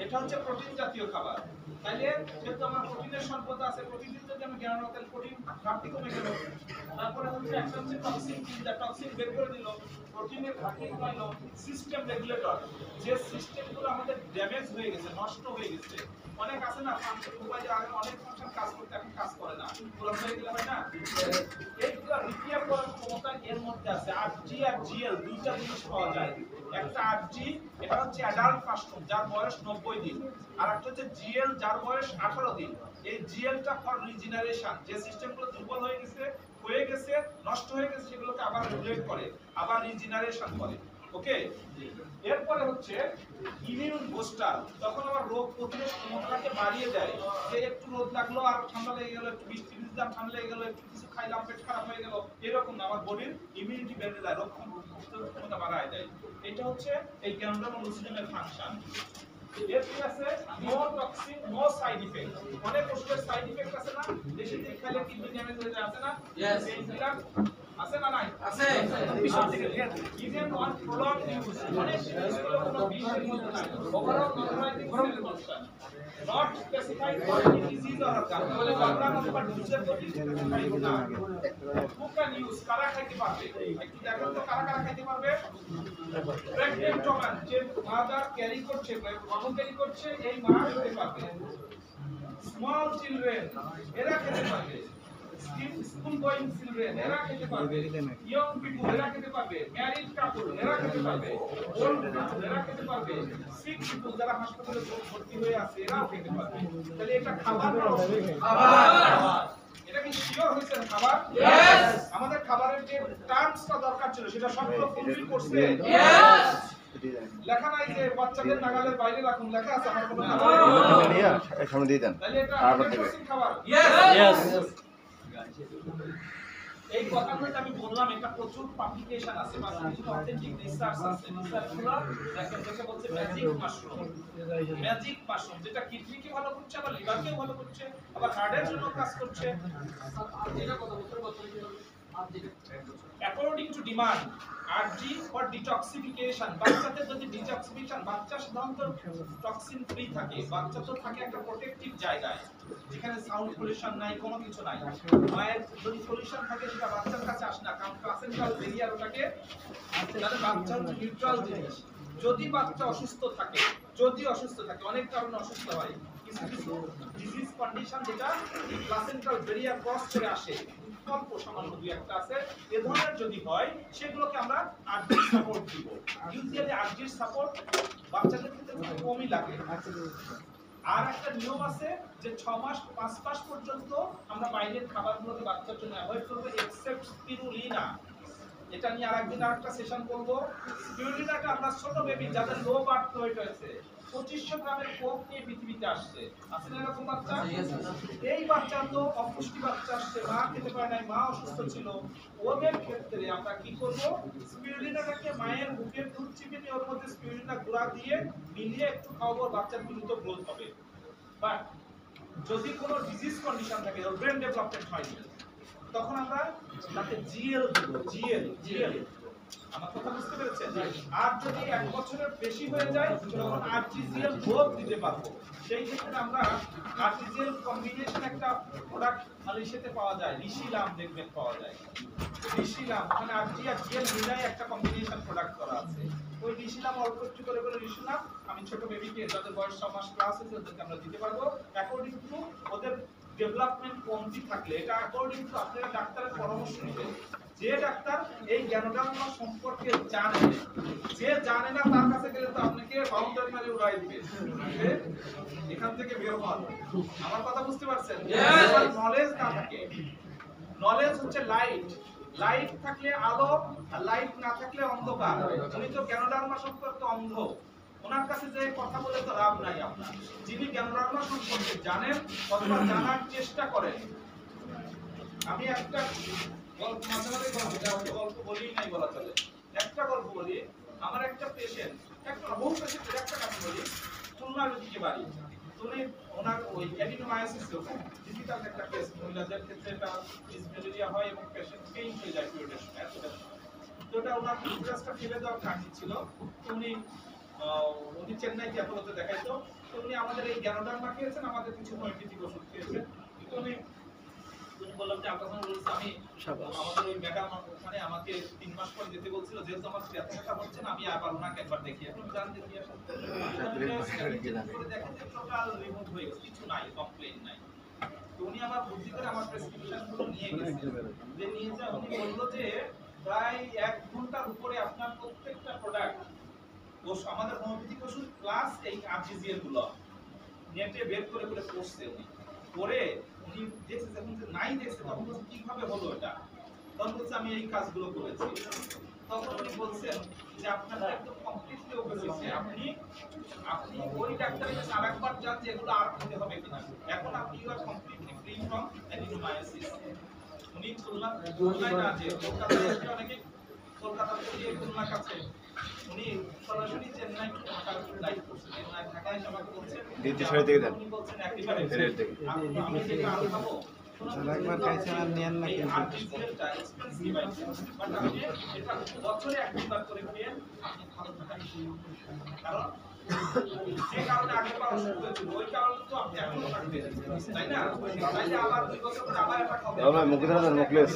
এটা হচ্ছে প্রোটিন জাতীয় খাবার। তাইলে যেহেতু আমার প্রোটিনের স্বল্পতা আছে, প্রোটিন যদি আমি জ্ঞান রাখেন প্রোটিন ঘাটতি কমে গেল। তারপরে হচ্ছে একটা হচ্ছে টক্সিন, যা টক্সিন বের করে দিল, প্রোটিনের ঘাটতি কমাইলো। সিস্টেম রেগুলেটর, যে সিস্টেমগুলো আমাদের ড্যামেজ হয়ে গেছে, নষ্ট হয়ে গেছে, অনেক আছে না ফাংশন মোবাইলে আগে অনেক ফাংশন কাজ করতে এখন কাজ করে না, পুরো হয়ে গেলে হয় না, এইগুলো রিপেয়ার করার ক্ষমতা এর মধ্যে আছে। আরজি আর জিএল দুইটা জিনিস পাওয়া যায়। একটা আরজি, এটা হচ্ছে অ্যাডাল্ট মাশরুম যার বয়স 90 দিন, আর একটা হচ্ছে জিএল যার বয়স 18 দিন। এই জিএলটা ফর রিজেনারেশন, যে সিস্টেমগুলো দুর্বল হয়ে গেছে নষ্ট হয়ে গেছে সেগুলোকে আবার রেগুলেট করে, আবার রিজেনারেশন করে। ওকে, এরপরে হচ্ছে ইমিউন বুস্টার, তখন আবার রোগ প্রতিরোধ ক্ষমতাকে বাড়িয়ে দেয়। যে একটু রোদ লাগলো আর ঠান্ডা লেগে গেল, একটু বৃষ্টি ভিজলাম ঠান্ডা লেগে গেল, একটু কিছু খাইলাম পেট খারাপ হয়ে গেল, এরকম না, আমার বডির ইমিউনিটি বেড়ে যায়, রোগ প্রতিরোধ ক্ষমতা বাড়ায় দেয়। এটা হচ্ছে এই গ্যান্ড্রোমোনোসিস্টেমের ফাংশন। এরপরে আছে no toxin no side effect. অনেক ওষুধের সাইড ইফেক্ট আছে না, বেশি দিন খেলে কিডনি ড্যামেজ হয়ে যায়, আছে না? यस আছে না নাই? আছে। ইভেন অন প্রলং ইউজ, অনেক জিনিসগুলো কোনো বিষের মধ্যে নাই, overall normalising consumption, not specified for disease or organ, বলে অর্গান অথবা ডিজিজের প্রতি স্পেসিফাইড না। হু ক্যান ইউজ, কারা খাইতে পারবে? একটু দেখেন তো কারা কারা খাইতে পারবে? প্রেগন্যান্ট ওম্যান, যে মাদার ক্যারি করছে, গর্ভ ক্যারি করছে, এই মা খেতে পারবে। স্মল চিলড্রেন, এরা খেতে পারবে। স্কুল গোয়িং চিলড্রেন, এরা খেতে পারবে। ইয়ং পিপল, এরা খেতে পারবে। ম্যারিড কাপল, এরা খেতে পারবে। ওল্ড পিপল, এরা খেতে পারবে। সিক পিপল, যারা হাসপাতালে ভর্তি হয়ে আছে, এরাও খেতে পারবে। তাহলে এটা খাবার না ওষুধ? খাবার। এটা কি শিওর হয়েছে খাবার? यस। আমাদের খাবারের যে টার্মসটা দরকার ছিল সেটা সবগুলো ফুলফিল করছে? यस। লেখা নাই যে বাচ্চাদের নাগালের বাইরে রাখুন, লেখা আছে আমার কোনো খাবার সামনে দিয়ে দেন, তাহলে এটা 100% খাবার? यस। এই কথাগুলো আমি বললাম, এটা প্রচুর পাবলিকেশন আছে, কিছু অথেন্টিক রিসার্চ আছে। রিসার্চগুলো দেখেন, দেখে বলছে ম্যাজিক মাশরুম, ম্যাজিক মাশরুম যেটা কিডনিকে ভালো করছে, আবার লিভারকেও ভালো করছে, আবার হার্টের জন্য কাজ করছে। এটা কত বছর বছর according to demand, RG for detoxification, বাচ্চাদের যদি ডিটক্সিফিকেশন, বাচ্চা সাধারণত টক্সিন ফ্রি থাকে, বাচ্চা তো থাকে একটা প্রোটেক্টিভ জায়গায় যেখানে সাউন্ড পলিউশন নাই, কোনো কিছু নাই। মায়ের যদি পলিউশন থাকে সেটা বাচ্চার কাছে আসে না, কারণ প্লাসেন্টাল বেরিয়ার ওটাকে, তাহলে বাচ্চা হচ্ছে নিউট্রাল জিনিস। যদি বাচ্চা অসুস্থ থাকে, অনেক কারণে অসুস্থ হয়, কিছু কিছু ডিজিজ কন্ডিশন যেটা প্লাসেন্টাল বেরিয়ার ক্রস করে আসে, অল্প সামান্য দুই একটা আছে, এ ধরনের যদি হয় সেগুলোকে আমরা আরজি সাপোর্ট দিব। ইউজুয়ালি আরজি সাপোর্ট বাচ্চাদের ক্ষেত্রে খুব কমই লাগে। আর একটা নিয়ম আছে যে 6 মাস 5 মাস পর্যন্ত আমরা বাইরের খাবারগুলোকে বাচ্চার জন্য অ্যাভয়েড করব, এক্সেপ্ট স্পিরুলিনা। এটা নিয়ে আরেকদিন আরেকটা সেশন করব। স্পিরুলিনাটা আমরা ছোট বেবি যাদের লো বার্থ ওয়েট হয়েছে, 2500 গ্রামের কোক নিয়ে পৃথিবীতে আসছে, আছে না এরকম বাচ্চা? এই বাচ্চা তো অপুষ্টি বাচ্চা আসছে, মা খেতে পারে নাই, মা অসুস্থ ছিল, ওদের ক্ষেত্রে আমরা কি করব? স্পিরুলিনাটাকে মায়ের বুকের দুধ চিপে নিয়ে ওর মধ্যে স্পিরুলিনা গুঁড়া দিয়ে মিলিয়ে একটু খাওয়াবো, বাচ্চার দ্রুত গ্রোথ হবে। বাট যদি কোনো ডিজিজ কন্ডিশন থাকে, ওর ব্রেন ডেভেলপমেন্ট হয়নি, তখন আমরা তাকে জিএল দেব। জিএল আমার কথা বুঝতে পেরেছেন? আর যদি 1 বছরের বেশি হয়ে যায় তখন আরটিজিএল ডোজ দিতে পারবো। সেই ক্ষেত্রে আমরা আরটিজিএল কম্বিনেশন একটা প্রোডাক্ট মালয়েশিয়াতে পাওয়া যায়, রিশিলাম দেখবেন পাওয়া যায়। রিশিলাম মানে আরজি আর জিএল মিলাই একটা কম্বিনেশন প্রোডাক্ট করা আছে। ওই রিশিলাম অল্প একটু করে রিশিলাম আমি ছোট বেবিকে যাদের বয়স 6 মাস প্লাস আছে ওদেরকে আমরা দিতে পারবো, অ্যাকর্ডিং টু ওদের ডেভেলপমেন্ট কমতি থাকলে। এটা অ্যাকর্ডিং টু আপনারা ডাক্তারের পরামর্শ নেবেন। যে ডাক্তার এই জ্ঞানধারণা সম্পর্কে জানে, যে জানে না তার কাছে গেলে তো আপনাকে বাউন্ডারি মারে উড়াই দিবে, এখান থেকে বের হন। আমার কথা বুঝতে পারছেন? নলেজ না থাকে, নলেজ হচ্ছে লাইট, লাইট থাকলে আলো আর লাইট না থাকলে অন্ধকার। উনি তো জ্ঞানধারণা সম্পর্কে অন্ধ, ওনার কাছে যে কথা বলে তো লাভ নাই আপনার। যিনি জ্ঞানধারণা সম্পর্কে জানেন অথবা জানার চেষ্টা করেন। আমি একটা গল্প মাঝে মাঝে গল্প বলি নাই বলা চলে, একটা গল্প বলি। আমার একটা পেশেন্ট, একটা বহু পেশেন্টের একটা কাজ বলি, খুলনার দিকে বাড়ি। উনি ওনার ওই অ্যাডিনোমায়োসিস খুব ডিফিকাল্ট একটা কেস, মহিলাদের ক্ষেত্রে এটা ডিসমেলেরিয়া হয় এবং পেশেন্ট পেইন হয়ে যায় পিরিয়ডের সময়। তো ওটা ওনার ইন্টারেস্টটা ফেলে দেওয়ার কারণ ছিল। উনি চেন্নাইতে অ্যাপোলোতে দেখাইতো, তো উনি আমাদের এই গ্যানোডার্মা খেয়েছেন, আমাদের কিছু হোমিওপ্যাথিক ওষুধ খেয়েছেন। তো উনি বললাম যে আপনার সঙ্গে বলছি আমি আমাদের ওই ম্যাডাম ওখানে আমাকে 3 মাস পর যেতে বলছিল, যেহেতু আমার ব্যথাটা হচ্ছে না আমি আবার ওনাকে একবার দেখি। এখন জান দেখি আসলে দেখেন যে টোটাল রিমুভ হয়ে গেছে, কিছু নাই, কমপ্লেইন নাই। তো উনি আমার বুদ্ধি করে আমার প্রেসক্রিপশনগুলো নিয়ে গেছে, যে নিয়ে যা উনি বললো যে প্রায় 1 ঘন্টার উপরে আপনার প্রত্যেকটা প্রোডাক্ট আমাদের হোমিওপ্যাথিক ওষুধ প্লাস এই আরজিজিএল গুলো নেটে বের করে করে পড়ছে উনি। পরে উনি দেখছে যখন যে নাই দেখছে তখন বলছে কিভাবে হলো এটা, তখন বলছে আমি এই কাজগুলো করেছি। তখন উনি বলছেন যে আপনার একদম কমপ্লিটলি ওকে হয়েছে, আপনি ওই ডাক্তারের কাছে আরেকবার যান যে এগুলো আর খেতে হবে কিনা। এখন আপনি you are completely free from adenomyosis. উনি খুলনায় না যে কলকাতাতে অনেকে কলকাতা থেকে খুলনার কাছে উনি সরাসরি চেন্নাই টু ঢাকার ফ্লাইট করছেন। চেন্নাই ঢাকায় আমাকে বলছেন দিদি ছড়ে থেকে দেন উনি বলছেন একেবারে আমি যেটা খাবো একবার খাইছেন আর নেন না কিন্তু আর্টিফিশিয়ালটা এক্সপেন্সিভ আইটেম, বাট আপনি এটা বছরে একবার করে খেয়েন, আপনি ভালো থাকবেন। কারণ যে কারণে আগে পাওয়া শুরু হয়েছিল ওই কারণে তো আপনি এখনো থাকবেন, তাই না? তাইলে আবার 2 বছর পরে আবার এটা খাবেন। আমরা মুখদার মুখলেস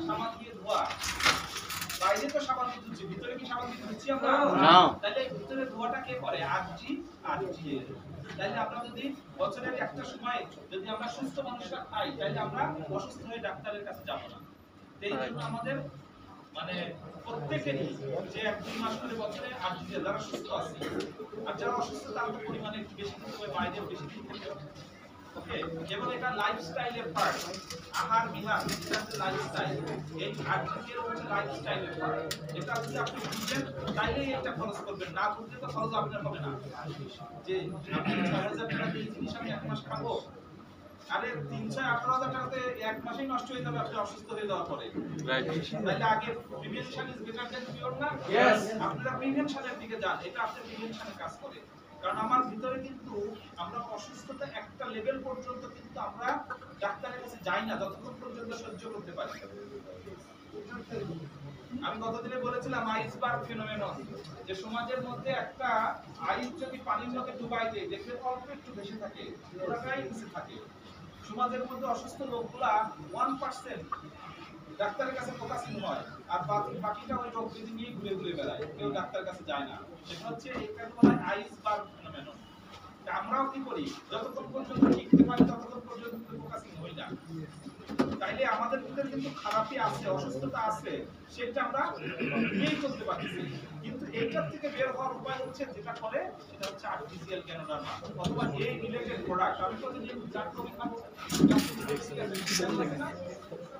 সাবান দিয়ে ধোয়া, বাইরে তো সাবান দিয়ে ধুচ্ছি, ভিতরে কি সাবান দিয়ে ধুচ্ছি আমরা? না। তাহলে ভিতরে ধোয়াটা কে করে? আরজি। তাইলে আমরা যদি বছরের একটা সময় যদি আমরা সুস্থ মানুষরা খাই, তাইলে আমরা অসুস্থ হয়ে ডাক্তারের কাছে যাব না। এই জন্য আমাদের মানে প্রত্যেকেরই যে 1-2 মাস করে বছরে আরজি যারা সুস্থ আছে, আর যারা অসুস্থ তাদের পরিমাণে একটু বেশি খেতে হবে, বাইরে বেশি খেতে হবে। ওকে, এবং এটা লাইফস্টাইলের পার্ট। আহার বিহার এটা হচ্ছে লাইফস্টাইল। এই আর্টিকের হচ্ছে লাইফস্টাইলের পার্ট। এটা যদি আপনি বুঝেন তাইলেই এটা খরচ করবেন, না বুঝলে তো খরচ আপনার হবে না। যে আপনি 6000 টাকা দিয়ে জিনিস আমি 1 মাস খাবো, আরে 318,000 টাকাতে 1 মাসেই নষ্ট হয়ে যাবে আপনি অসুস্থ হয়ে যাওয়ার পরে। তাইলে আগে prevention is better than cure না? यस, আপনারা প্রিভেনশনের দিকে যান, এটা আপনার প্রিভেনশনে কাজ করে। কারণ আমার ভিতরে কিন্তু আমরা অসুস্থতা একটা লেভেল পর্যন্ত কিন্তু আমরা ডাক্তারের কাছে যাই না যতক্ষণ পর্যন্ত সহ্য করতে পারি। আমি গতদিনে বলেছিলাম আইসবার্গ ফিনোমেনন, যে সমাজের মধ্যে একটা আইস যদি পানির মধ্যে ডুবাই দেয় দেখবে অল্প একটু ভেসে থাকে, পুরোটাই ভেসে থাকে। সমাজের মধ্যে অসুস্থ লোকগুলা 1% ডাক্তারের কাছে ফোকাসিং হয়, আর বাকিটা ওই রোগ ব্যাধি নিয়ে ঘুরে ঘুরে বেড়ায়, কেউ ডাক্তারের কাছে যায় না। সেটা হচ্ছে এটাকে বলা হয় আইসবার্গ ফিনোমেনন। আমরাও কি করি, যতক্ষণ পর্যন্ত শিখতে পারি ততক্ষণ পর্যন্ত ফোকাসিং হই না। তাইলে আমাদের ভিতরে কিন্তু খারাপই আছে, অসুস্থতা আছে, সেটা আমরা নিয়েই করতে পারছি। কিন্তু এইটার থেকে বের হওয়ার উপায় হচ্ছে যেটা করে সেটা হচ্ছে আর্টিফিশিয়াল গ্যানোডার্মা অথবা এই রিলেটেড প্রোডাক্ট। আমি প্রতিদিন 4 কপি খাবো,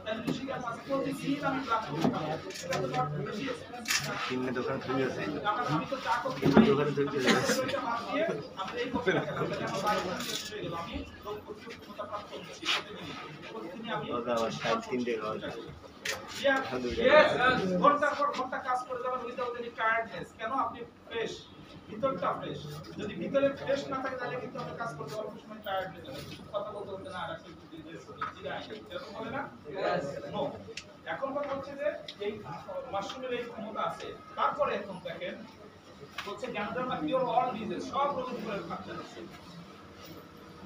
তাহলে নিশ্চয়ই মাঝে প্রতিদিন আমি ক্লাস করতে পারবো। এটা তো নট বেশি এক্সপেন্সিভ না। কিনে দোকান খুলে আছে আমি তো 4 কপি খাই, দোকানে ঢুকে যাচ্ছে ওইটা বাদ দিয়ে আমরা এই কপিটা খেলাম, তাহলে আমার 12 ঘন্টা শেষ হয়ে গেল। আমি রোগ প্রতিরোধ ক্ষমতা প্রাপ্ত হচ্ছি প্রতিদিন। আমি ওটা আবার 3 টাকা হয়। ঘন্টার পর ঘন্টা কাজ করে যাবেন উইদাউট এনি টায়ার্ডনেস। কেন? আপনি ফ্রেশ, ভিতরটা ফ্রেশ। যদি ভিতরে ফ্রেশ না থাকে তাহলে কিন্তু আপনি কাজ করতে অল্প সময় টায়ার্ড হয়ে যাবেন, কথা বলতে বলতে না রাখতে এরকম হবে না? নো। এখন কথা হচ্ছে যে এই মাশরুমের এই ক্ষমতা আছে। তারপরে এখন দেখেন হচ্ছে গ্যানোডার্মা কিওর অল ডিজিজ, সব রোগের উপরে ফাংশন আছে।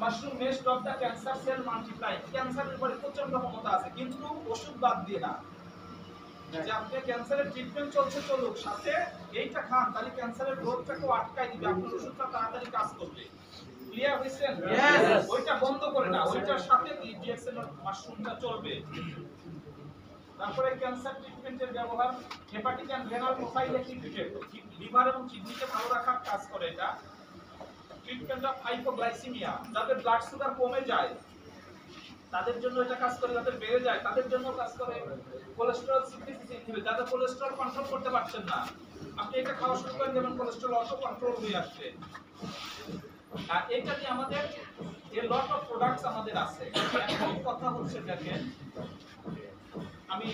Mushroom May stop the cancer cell multiply, ক্যান্সারের উপরে প্রচন্ড ক্ষমতা আছে, কিন্তু ওষুধ বাদ দিয়ে না। যে আপনি ক্যান্সারের ট্রিটমেন্ট চলছে চলুক, সাথে এইটা খান, তাহলে ক্যান্সারের রোগটাকে আটকাই দিবে, আপনার ওষুধটা তাড়াতাড়ি কাজ করবে। ক্লিয়ার হইছেন? यस। ওইটা বন্ধ করে না, ওইটার সাথে ডিএক্সএল মাশরুমটা চলবে। তারপরে ক্যান্সার ট্রিটমেন্টের ব্যবহার, hepatic and renal prophylactic effect, liver এবং কিডনিকে ভালো রাখার কাজ করে এটা। ট্রিটমেন্ট অফ হাইপোগ্লাইসেমিয়া, যাদের ব্লাড সুগার কমে যায় তাদের জন্য এটা কাজ করে, যাদের বেড়ে যায় তাদের জন্য কাজ করে। কোলেস্টেরল সিনথেসিস ইনহিবিটর, যাদের কোলেস্টেরল কন্ট্রোল করতে পারছেন না, আপনি এটা খাওয়া শুরু করে দেবেন, কোলেস্টেরল অটো কন্ট্রোল হয়ে আসবে। আর এটা দিয়ে আমাদের এ লট অফ প্রোডাক্টস আমাদের আছে। এখন কথা হচ্ছে দেখেন, আমি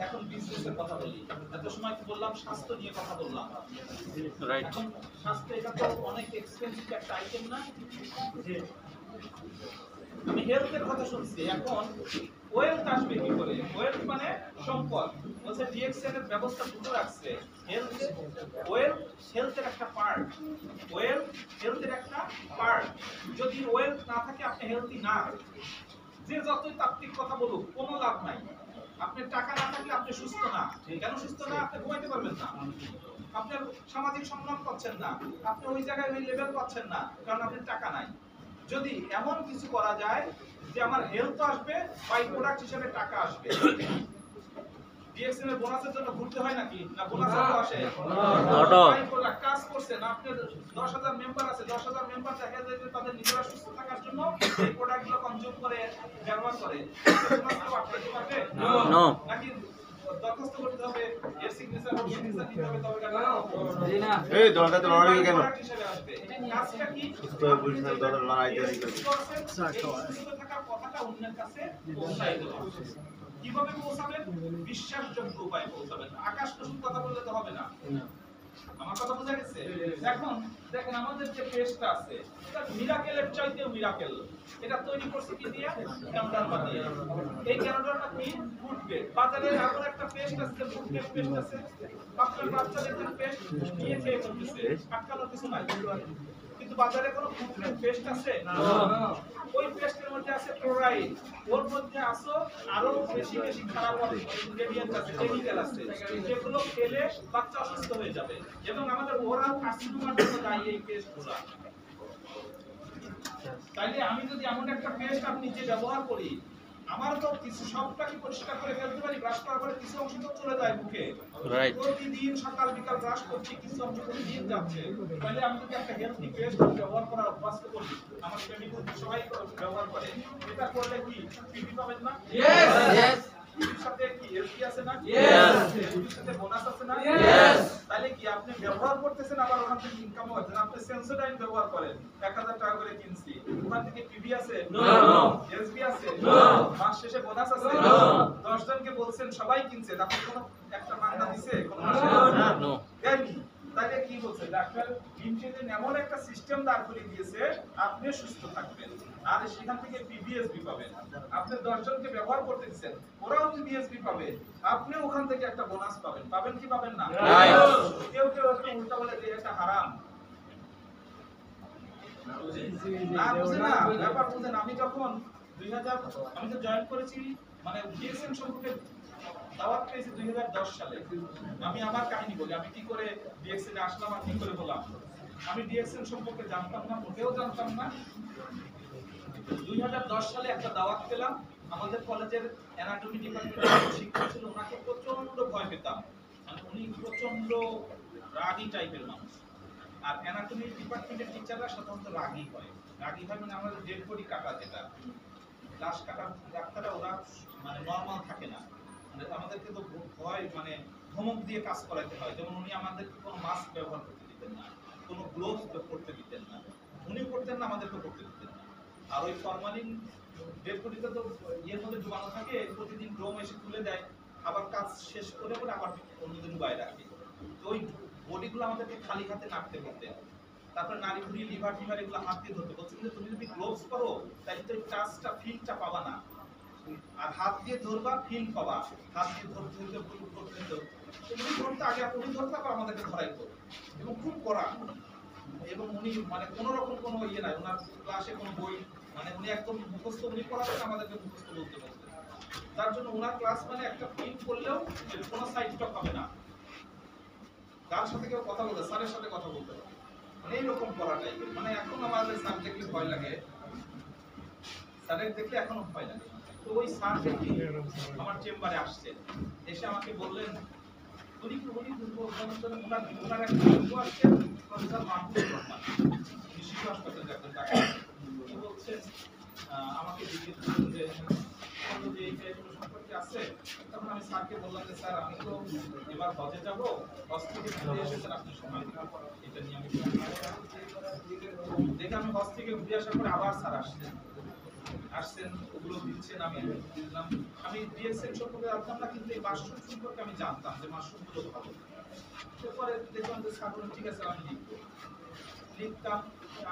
এখন বিজনেসের কথা বলি। এত সময় কি বললাম? স্বাস্থ্য নিয়ে কথা বললাম, রাইট? এখন স্বাস্থ্য এটা তো অনেক এক্সপেন্সিভ একটা আইটেম না? যে আমি হেলথের কথা শুনছি, এখন ওয়েলথ আসবে কি করে? ওয়েলথ মানে সম্পদ। বলছে ডিএক্সএন এর ব্যবস্থা দুটো রাখছে, হেলথ, ওয়েলথ হেলথের একটা পার্ট, ওয়েলথ হেলথের একটা পার্ট। যদি ওয়েলথ না থাকে আপনি হেলথি না, যে যতই তাত্ত্বিক কথা বলুক কোনো লাভ নাই। আপনার টাকা না থাকলে আপনি সুস্থ না। কেন সুস্থ না? আপনি ঘুমাইতে পারবেন না, আপনার সামাজিক সম্মান পাচ্ছেন না, আপনি ওই জায়গায় ওই লেভেল পাচ্ছেন না, কারণ আপনার টাকা নাই। যদি এমন কিছু করা যায় যে আমার হেলথ আসবে, বাই প্রোডাক্ট হিসেবে টাকা আসবে। ডিএক্সএন এর বোনাসের জন্য ঘুরতে হয় নাকি? না, বোনাস আসে বাই প্রোডাক্ট কাজ করছেন। আপনার 10,000 মেম্বার আছে, 10,000 মেম্বার দেখা যায় যে তাদের নিজেরা সুস্থ থাকার জন্য এই প্রোডাক্টগুলো কনজিউম করে, ব্যবহার করে। বোনাস তো আপনি দিতে পারবে না, নাকি দরখাস্ত করতে হবে, এর সিগনেচার হবে, সিগনেচার দিতে হবে, তবে টাকা হবে না। এই দরজা তো লড়াই কেন? কাজটা কি? তো বুঝছেন দরজা লড়াই দেয় সুস্থ থাকার কথাটা অন্যের কাছে পৌঁছায় দেওয়া। কিভাবে পৌঁছাবেন? বিশ্বাসযোগ্য উপায়ে পৌঁছাবেন। আকাশ কুসুম কথা বললে তো হবে না। আমার কথা বোঝা গেছে? এখন দেখেন আমাদের যে পেস্টটা আছে, এটা মিরাকেলের চাইতেও মিরাকেল। এটা তৈরি করছে কি দিয়ে? ক্যানোডারমা দিয়ে। এই ক্যানোডারমা কি? Food grade. বাজারে এমন একটা পেস্ট আছে, ফুড গ্রেড পেস্ট আছে, আপনার বাচ্চাদের যে পেস্ট নিয়ে খেয়ে ফেলতেছে, আটকানোর কিছু নাই। কিন্তু বাজারে কোনো ফুড গ্রেড পেস্ট আছে না। ওই পেস্টের মধ্যে আছে ক্লোরাইড, ওর মধ্যে আছে আরো বেশি বেশি খারাপ ইনগ্রেডিয়েন্ট আছে, কেমিক্যাল আছে, যেগুলো খেলে বাচ্চা অসুস্থ হয়ে যাবে। এবং আমাদের ওরাল কার্সিনোমার জন্য দায়ী এই পেস্টগুলো। তাইলে আমি যদি এমন একটা পেস্ট আপনি যে ব্যবহার করি, আমার তো কিছু সবটাকে পরিষ্কার করে ফেলতে পারি, ব্রাশ করার পরে কিছু অংশ তো চলে যায় মুখে। প্রতিদিন সকাল বিকাল ব্রাশ করছি, কিছু অংশ প্রতিদিন যাচ্ছে। তাহলে আমি যদি একটা হেলথি পেস্ট ব্যবহার করার অভ্যাস করি, আমার ফ্যামিলি সবাই ব্যবহার করে, এটা করলে কি পিপি পাবেন না? ইয়েস। পিপির সাথে কি হেলথি আছে না? ইয়েস। পিপির সাথে বোনাস আছে না? ইয়েস। তাহলে কি আপনি ব্যবহার করতেছেন, আবার ওখান থেকে ইনকাম হচ্ছে। আপনি সেন্সোডাইন ব্যবহার করেন, 1000 টাকা করে কিনছি, ওখান থেকে পিপি আছে? নো। এসবি আছে? নো। মাস শেষে বোনাস আছে? নো। 10 জনকে বলছেন, সবাই কিনছে, তারপর কোনো একটা মাগনা দিছে কোন মাসে? নো। দেয়নি। তাইলে কি বলছে ডাক্তার? ইনফিউশন এমন একটা সিস্টেম দাঁড় করিয়ে দিয়েছে, আপনি সুস্থ থাকবেন আর সেখান থেকে পিবিএসবি পাবেন। আপনি 10 জনকে ব্যবহার করতে দিচ্ছেন, ওরাও পিবিএসবি পাবে, আপনি ওখান থেকে একটা বোনাস পাবেন। পাবেন কি পাবেন না? কেউ কেউ একটা উল্টা বলে যে এটা হারাম। না বুঝেন না, ব্যাপার বুঝেন। আমি যখন 2000 আমি তো জয়েন করেছি, মানে ডিএক্সএন সম্পর্কে দাওয়াত পেয়েছি 2010 সালে। আমি আমার কাহিনী বলি, আমি কি করে ডিএক্সএন এ আসলাম আর কি করে হলাম। আমি ডিএক্সএন সম্পর্কে জানতাম না, মোটেও জানতাম না। 2010 সালে একটা দাওয়াত পেলাম। আমাদের কলেজের অ্যানাটমি ডিপার্টমেন্টের শিক্ষক ছিল, ওনাকে প্রচন্ড ভয় পেতাম। মানে উনি প্রচন্ড রাগী টাইপের মানুষ। আর অ্যানাটমি ডিপার্টমেন্টের টিচাররা সাধারণত রাগী হয়। রাগী হয় মানে আমাদের ডেড বডি কাটা, যেটা লাশ কাটার ডাক্তাররা, ওরা মানে নরমাল থাকে না। আমাদেরকে তো ভয়, মানে ধমক দিয়ে কাজ করাতে হয়। যেমন উনি আমাদেরকে কোনো মাস্ক ব্যবহার করতে দিতেন না, কোনো গ্লোভস করতে দিতেন না, উনি করতেন না, আমাদেরকে করতে দিতেন না। আর ওই ফরমালিন ডেড বডিতে তো ইয়ের মধ্যে ডুবানো থাকে, প্রতিদিন ড্রোম এসে তুলে দেয়, আবার কাজ শেষ করে করে আবার অন্যদের ডুবায় রাখে। তো ওই বডিগুলো আমাদেরকে খালি হাতে নাড়তে করতেন। তারপরে নারী ভুড়ি, লিভার টিভার এগুলো হাত দিয়ে ধরতে বলছেন যে তুমি যদি গ্লোভস করো তাহলে তো টাচটা, ফিলটা পাবা না, আর হাত দিয়ে ধরবা, ফিল পাবা। হাত দিয়ে ধরতে উনি ধরতে আগে উনি ধরতে, আবার আমাদেরকে ধরাইতো এবং খুব কড়া। এবং উনি মানে কোনো রকম কোনো ইয়ে নাই, ওনার ক্লাসে কোনো বই, মানে উনি একদম মুখস্থ উনি পড়াতেন, আমাদেরকে মুখস্থ বলতে বলতেন। তার জন্য ওনার ক্লাস মানে একটা ফিল করলেও কোনো সাইড স্টপ হবে না, কার সাথে কেউ কথা বলতে, স্যারের সাথে কথা বলতে হবে, মানে এইরকম করা টাইপের। মানে এখন আমাদের স্যার দেখলে ভয় লাগে, স্যারের দেখলে এখনো ভয় লাগে। তো ওই স্যার দেখি আমার চেম্বারে আসছে, এসে আমাকে বললেন, উনি ওনার একটা বন্ধু আসছেন, প্রফেসর মাহমুদুর রহমান, শিশু হাসপাতালের একজন ডাক্তার। উনি বলছেন, আমাকে জিজ্ঞেস করলেন যে এই পেশগুলো সম্পর্কে আছে। তখন আমি স্যারকে বললাম যে স্যার আমি তো এবার হজে যাব, হজ থেকে ঘুরে এসেছেন, আপনি সময় দিন, এটা নিয়ে আমি দেখে আমি হজ থেকে ঘুরে আসার পরে আবার স্যার আসছেন, ওগুলো দিচ্ছেন, আমি দিলাম। আমি ডিএক্সএন সম্পর্কে জানতাম না, কিন্তু এই মাশরুম সম্পর্কে আমি জানতাম যে মাশরুমগুলো ভালো। এরপরে দেখলাম যে স্যার বললেন ঠিক আছে আমি লিখতাম।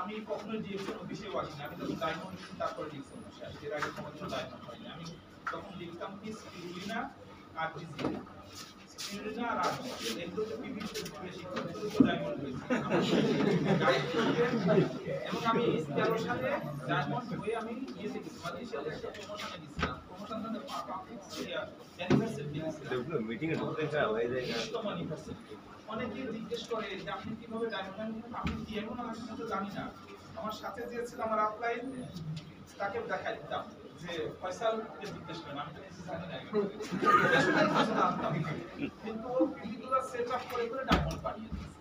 আমি কখনোই ডিএক্সএন অফিসেও আসিনি, আমি তখন ডায়মন্ড, তারপরে ডিএক্সএন অফিসে আসি, এর আগে কখনো ডায়মন্ড হয়নি। আমি তখন লিখতাম কি স্পিরুলিনা আর জিজিনা। স্পিরুলিনা আর আর্টিজিনা এগুলোতে পিভির বেশি কিন্তু ডায়মন্ড হয়েছে। এবং আমি 13 সালে ডায়মন্ড হয়ে আমি ইয়েতে গেছি, মালয়েশিয়াতে একটা প্রমোশনে গেছিলাম। প্রমোশন মানে অ্যানিভার্সারি মিটিং এ ঢুকতে চাও এই জায়গা অনেকে জিজ্ঞেস করে যে আপনি কিভাবে ডায়মন্ড আমি কি এমন আমি তো জানি না। আমার সাথে যে ছিল আমার আপলাইন তাকে দেখাই দিতাম যে ফয়সালকে জিজ্ঞেস করেন, আমি তো কিছু জানি না। কিন্তু ও পিভিগুলো সেট আপ করে করে ডায়মন্ড বানিয়ে দিয়েছে।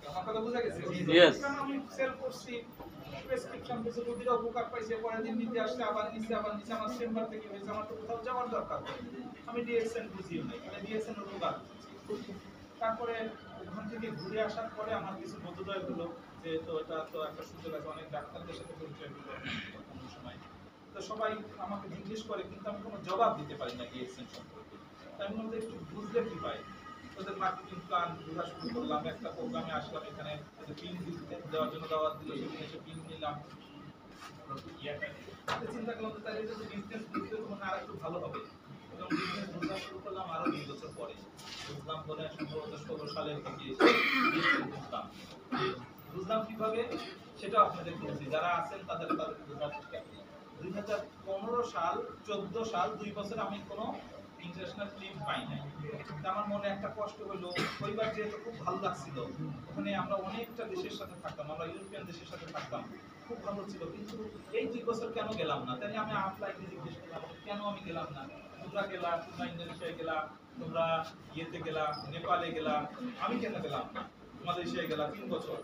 আমার কথা বুঝা গেছে? কারণ আমি সেল করছি, প্রেসক্রিপশন কিছু রোগীরা উপকার পাইছে, পরের দিন নিতে আসছে, আবার নিচে আমার চেম্বার থেকে হয়েছে, আমার তো কোথাও যাওয়ার দরকার নেই। আমি ডিএক্সএন বুঝিও নাই, মানে ডিএক্সএন এর উপকার। তারপরে ওখান থেকে ঘুরে আসার পরে আমার কিছু বোধোদয় হলো যে তো এটা তো একটা সুযোগ আছে, অনেক ডাক্তারদের সাথে পরিচয় হলো কোনো সময়। তো সবাই আমাকে জিজ্ঞেস করে কিন্তু আমি কোনো জবাব দিতে পারি না ডিএক্সএন সম্পর্কে। তাই আমি বলতে একটু বুঝলে কি পাই, ওদের মার্কেটিং প্ল্যান বোঝা শুরু করলাম। একটা প্রোগ্রামে আসলাম, এখানে পিন দেওয়ার জন্য দাওয়াত দিল, সেখানে এসে পিন নিলাম। চিন্তা করলাম যে তাহলে যদি বিজনেস বুঝতে তখন আর একটু ভালো হবে। এবং বিজনেস বোঝা শুরু করলাম আরো 2 বছর পরে। বুঝলাম বলে সম্ভবত 16 সালের থেকে বুঝলাম কিভাবে সেটা আপনাদের বলছি, যারা আছেন তাদের বোঝার চেষ্টা করি। 2015 সাল 14 সাল 2 বছর আমি কোনো ইন্টারন্যাশনাল ট্রিপ পাই নাই। আমার মনে একটা কষ্ট হলো, ওইবার যেহেতু খুব ভালো লাগছিল, ওখানে আমরা অনেকটা দেশের সাথে থাকতাম, আমরা ইউরোপিয়ান দেশের সাথে থাকতাম, খুব ভালো ছিল। কিন্তু এই 2 বছর কেন গেলাম না? তাই আমি আপনাকে জিজ্ঞেস করলাম কেন আমি গেলাম না? তোমরা গেলা, তোমরা ইন্দোনেশিয়ায় গেলা, তোমরা ইয়েতে গেলা, নেপালে গেলা, আমি কেন গেলাম না? মালয়েশিয়ায় গেলা 3 বছর।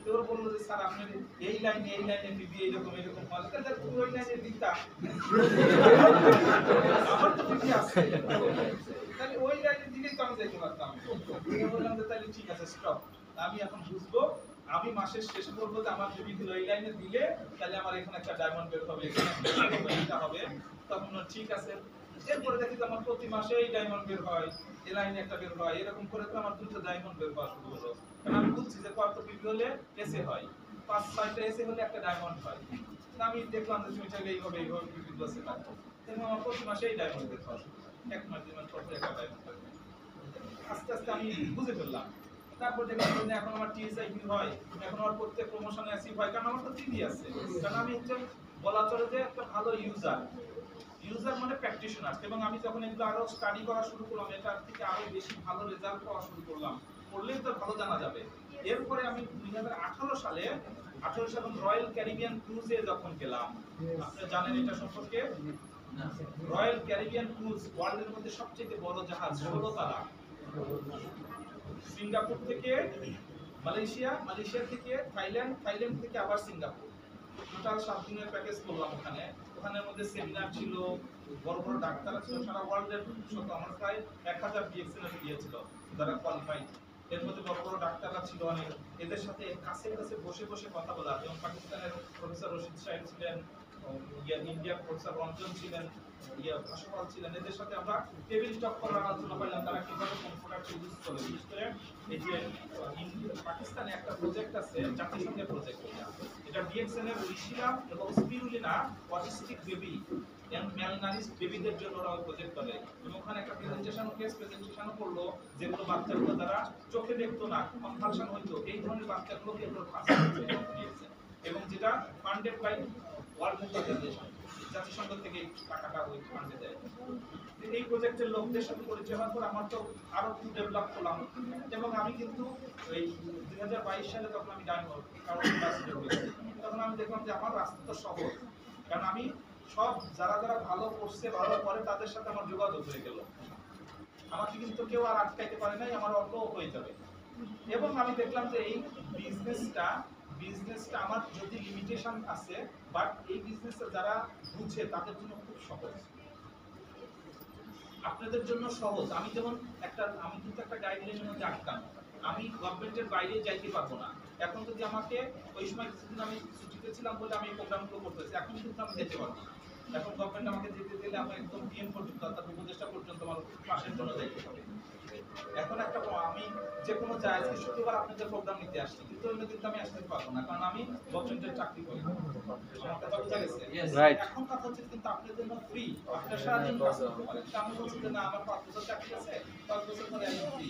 তোর বললো যে স্যার আপনি এই লাইনে বিবি এইরকম হয়, তাহলে তুমি ওই লাইনে দিতা। আমার তো বিবি আছে, তাহলে ওই লাইনে দিলেই তো আমি যেতে পারতাম। আমি বললাম যে তাহলে ঠিক আছে স্টপ, আমি এখন বুঝবো, আমি মাসের শেষে বলবো যে আমার বিবি ওই লাইনে দিলে তাহলে আমার এখানে একটা ডায়মন্ড বের হবে, এখানে হবে। তখন ঠিক আছে। এরপরে দেখি যে আমার প্রতি মাসে এই ডায়মন্ড বের হয়, এই লাইনে একটা বের হয়, এরকম করে তো আমার 2টা ডায়মন্ড বের হওয়া শুরু হলো। কারণ আমি বুঝছি যে কত বিবি হলে এসে হয়, 5-6টা এসে হলে একটা ডায়মন্ড হয়। আমি দেখলাম যে তুমি চাইলে এইভাবে বিবি বসে থাকো, এবং আমার প্রতি মাসে এই ডায়মন্ড বের হয়, 1 মাস 2 মাস পর একটা ডায়মন্ড। আস্তে আস্তে আমি বুঝে ফেললাম। তারপর দেখলাম যে এখন আমার টিএসআই কি হয়, এখন আমার প্রত্যেক প্রমোশনে অ্যাচিভ হয়, কারণ আমার তো টিভি আছে। কারণ আমি একজন বলা চলে যে একটা ভালো ইউজার মানে প্র্যাকটিশনার। এবং আমি যখন এগুলো আরো স্টাডি করা শুরু করলাম, এটার থেকে আরো বেশি ভালো রেজাল্ট পাওয়া শুরু করলাম, করলেই তো ভালো জানা যাবে। এরপরে আমি 2018 সালে রয়্যাল ক্যারিবিয়ান ক্রুজে যখন গেলাম, আপনি জানেন এটা সম্পর্কে? রয়্যাল ক্যারিবিয়ান ক্রুজ ওয়ার্ল্ডের মধ্যে সবচেয়ে বড় জাহাজ, 16 তারা। সিঙ্গাপুর থেকে মালয়েশিয়া থেকে থাইল্যান্ড থেকে আবার সিঙ্গাপুর, টোটাল 7 দিনের প্যাকেজ করলাম। ওখানের মধ্যে সেমিনার ছিল, বড় বড় ডাক্তার ছিল, সারা ওয়ার্ল্ডের আমার প্রায় 1000 ডিএক্সএন ছিল যারা কোয়ালিফাইড। এর মধ্যে বড় বড় ডাক্তাররা ছিল অনেক, এদের সাথে কাছে বসে কথা বলা। যেমন পাকিস্তানের প্রফেসর রশিদ সাহেব ছিলেন, ইন্ডিয়ার প্রফেসর রঞ্জন ছিলেন, ভাসপাল ছিলেন, এদের সাথে আমরা টেবিল টক করার আলোচনা করলাম তারা কিভাবে কম্পিউটারকে ইউজ করে। বিশেষ করে এই যে পাকিস্তানে একটা প্রজেক্ট আছে, জাতিসংঘের প্রজেক্ট, এটা ডিএক্সএন এর রিশিলা এবং স্পিরুলিনা অটিস্টিক বেবি এন্ড ম্যালনারিশড বেবিদের জন্য ওরা প্রজেক্ট করে। এবং ওখানে একটা প্রেজেন্টেশনও করলো, যেগুলো বাচ্চাগুলো তারা চোখে দেখতো না, কনভালশন হইতো, এই ধরনের বাচ্চাগুলোকে এগুলো ফার্স্ট দিয়েছে। এবং যেটা funded by World Health Organization, জাতিসংঘ থেকে টাকাটা ওই ফান্ডে দেয়। এই প্রজেক্টের লোকদের সাথে পরিচয় হওয়ার পর আমার তো আরো একটু ডেভেলপ করলাম। এবং আমি কিন্তু এই 2022 সালে তখন আমি ডায়মন্ড তখন আমি দেখলাম যে আমার রাস্তা তো সহজ, কারণ আমি সব যারা ভালো করছে, ভালো করে, তাদের সাথে আমার যোগাযোগ হয়ে গেল। আমাকে কিন্তু কেউ আর আটকাইতে পারে নাই, আমার অল্প হয়ে যাবে। এবং আমি দেখলাম যে এই বিজনেসটা আমার যদি লিমিটেশন আছে, বাট এই বিজনেসটা যারা বুঝে তাদের জন্য খুব সহজ, আপনাদের জন্য সহজ। আমি কিন্তু একটা গাইডলাইনের মধ্যে আটকাম, আমি গভর্নমেন্টের বাইরে যাইতে পারবো না। এখন যদি আমাকে ওই সময় কিছুদিন আমি ছুটিতে ছিলাম বলে আমি এই প্রোগ্রামগুলো করতেছি, এখন কিন্তু আমি যেতে পারবো না। এখন গভর্নমেন্ট আমাকে যেতে দিলে আমি একদম ডিএম পর্যন্ত অর্থাৎ উপদেষ্টা পর্যন্ত আমার পাশের জন্য যাইতে হবে। এখন একটা আমি যে কোনো জায়গায় আজকে শুক্রবার আপনাদের প্রোগ্রাম নিতে আসছি, কিন্তু অন্য দিন তো আমি আসতে পারবো না, কারণ আমি গভর্নমেন্টের চাকরি করি। আমার কথা বোঝা গেছে? এখন কথা হচ্ছে কিন্তু আপনাদের জন্য ফ্রি, আপনার সারাদিন কাজ করতে পারেন। তা আমি বলছি যে না, আমার 5 বছর চাকরি আছে, 5 বছর পরে আমি ফ্রি,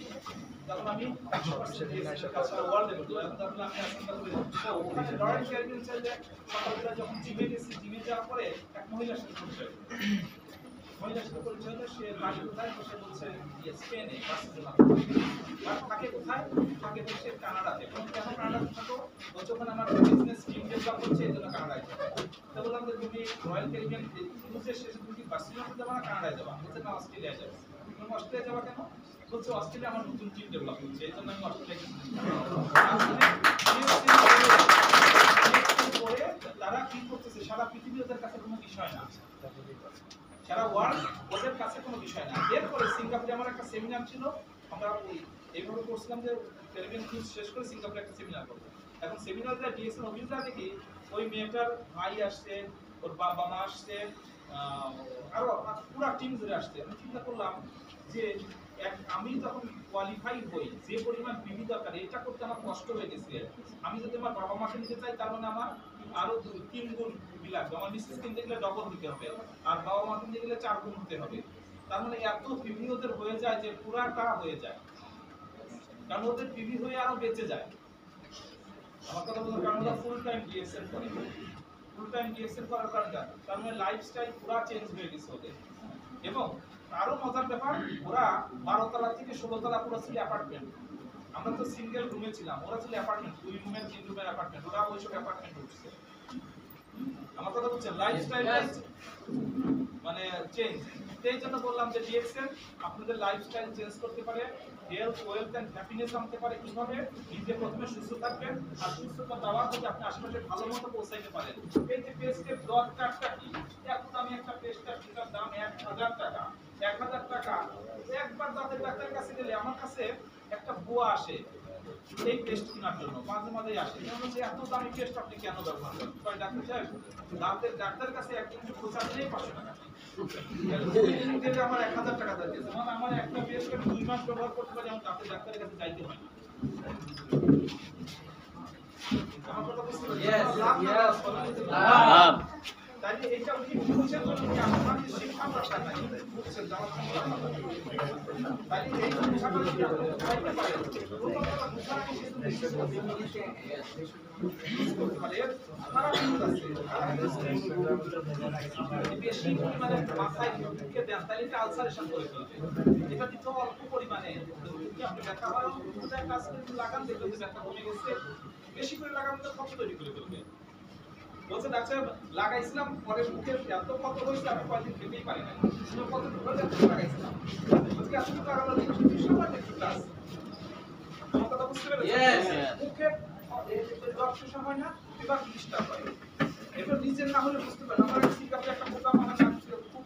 তখন আমি 100% কাজটা ওয়ার্ল্ড লেভেল করবো। এখন তাহলে আমি আশঙ্কা করি ওখানে লরেন্স ক্যারিবিয়ান চাইলে সকালবেলা যখন জিমে গেছি, জিমে যাওয়ার পরে এক মহিলার সাথে পরিচয়, মহিলার সাথে পরিচয় হলে সে বাড়ি কোথায়, সে বলছে স্পেনে, বার্সেলোনা। আর থাকে কোথায়, থাকে হচ্ছে কানাডাতে। কেন কানাডাতে থাকো? বলছে ওখানে আমার বিজনেস টিম ডেভেলপ হচ্ছে, এই জন্য কানাডায় যাবো। তো বললাম যে তুমি রয়্যাল ক্যারিবিয়ান ক্রুজের শেষে তুমি কি বার্সেলোনাতে যাবা না কানাডায় যাবা? বলছে না, অস্ট্রেলিয়ায় যাবো। তুমি অস্ট্রেলিয়া যাবা কেন? বলছে অস্ট্রেলিয়া আমার নতুন টিম ডেভেলপ হচ্ছে, এই জন্য আমি অস্ট্রেলিয়া পরে তারা কি করতেছে, সারা পৃথিবী ওদের কাছে কোনো বিষয় না, সারা ওয়ার্ল্ড ওদের কাছে কোনো বিষয় না। এরপরে সিঙ্গাপুরে আমার একটা সেমিনার ছিল, আমরা এইভাবে করছিলাম যে ক্যারিবিয়ান ক্রুজ শেষ করে সিঙ্গাপুরে একটা সেমিনার করবো। এখন সেমিনারে ডিএসএন অফিসরা দেখি ওই মেয়েটার ভাই আসছে, ওর বাবা মা আসছে, আরো পুরো টিম ধরে আসছে। আমি চিন্তা করলাম যে আমি যখন কোয়ালিফাই হই, যে পরিমাণ পিভি দরকার, এটা করতে আমার কষ্ট হয়ে গেছে। আমি যদি আমার বাবা মাকে নিতে চাই, তার মানে আমার আরো 3 গুণ পিভি লাগবে। আমার মিসেস কিনতে গেলে ডবল দিতে হবে, আর বাবা মা কিনতে গেলে 4 গুণ দিতে হবে। তার মানে এত পিভি ওদের হয়ে যায় যে পুরাটা হয়ে যায়, কারণ ওদের পিভি হয়ে আরো বেঁচে যায়। আমার কথা বলতে, কারণ ওরা ফুল টাইম ডিএসএল করে, ফুল টাইম ডিএসএল করার কারণে তার মানে লাইফস্টাইল পুরো চেঞ্জ হয়ে গেছে ওদের। এবং আরো মজার ব্যাপার, ওরা 12 তলা থেকে 16 তলা পুরো ছিল অ্যাপার্টমেন্ট। আমরা তো সিঙ্গেল রুমে ছিলাম, ওরা ছিল অ্যাপার্টমেন্ট, 2 রুমের 3 রুমের অ্যাপার্টমেন্ট। ওরা ওইসব অ্যাপার্টমেন্ট উঠছে। আমার কথা বলছেন, লাইফস্টাইল মানে চেঞ্জ। এই জন্য বললাম যে ডিএক্সএল আপনাদের লাইফস্টাইল চেঞ্জ করতে পারে, হেলথ, ওয়েলথ এন্ড হ্যাপিনেস আনতে পারে। কিভাবে? নিজে প্রথমে সুস্থ থাকবেন, আর সুস্থতা দেওয়ার পরে আপনি আশেপাশে ভালো মতো পৌঁছাইতে পারেন। এই যে পেস্টের দরকারটা কি? এত দামি একটা পেস্টের যেটার দাম 1000 টাকা, 1000 টাকা একবার দাঁতের ডাক্তারের কাছে গেলে, আমার কাছে একটা বুয়া আসে এই টেস্ট কেনার জন্য, মাঝে মাঝেই আসে। যেমন যে এত দামি টেস্ট আপনি কেন ব্যবহার করেন? কয় ডাক্তার সাহেব, দাঁতের ডাক্তারের কাছে একদিন খোঁচা দিলেই 500 টাকা, আমার 1000 টাকা দিতে, মানে আমার একটা টেস্ট আমি 2 মাস ব্যবহার করতে পারি, আমার দাঁতের ডাক্তারের কাছে যাইতে হয় না। আমার কথা বুঝতে পারছেন? তাইলে এটা উনি বুঝছেন বলে কি আপনারা কি শিক্ষা প্রসার নাই বুঝছেন যাওয়ার সময়। তাইলে এই শিক্ষাটা যদি আপনি পাইতে পারেন, প্রথমত বুঝার কিছু বেশি পরিমাণে মাথায় ঢুকে দেন, তাহলে এটা আলসারেশন করে ফেলবে। এটা কিন্তু অল্প পরিমাণে আপনি ব্যথা হয় কাজ কিন্তু লাগান, দেখবেন যে ব্যথা কমে গেছে। বেশি করে লাগান তো ক্ষত তৈরি করে ফেলবে। বলছে ডাক্তার লাগাইছিলাম, পরে মুখে এত ক্ষত হয়েছে আমি কয়েকদিন খেতেই পারি না, কত লাগাইছিলাম আজকে আসলে লাগানো সামান্য একটু কাজ। আমার কথা বুঝতে পেরেছেন? মুখে রক্ত হয় না, এবার ডিস্টার্ব হয়, এবার নিজের না হলে বুঝতে পারেন। আমার সিকাপে একটা বোকা মানা খুব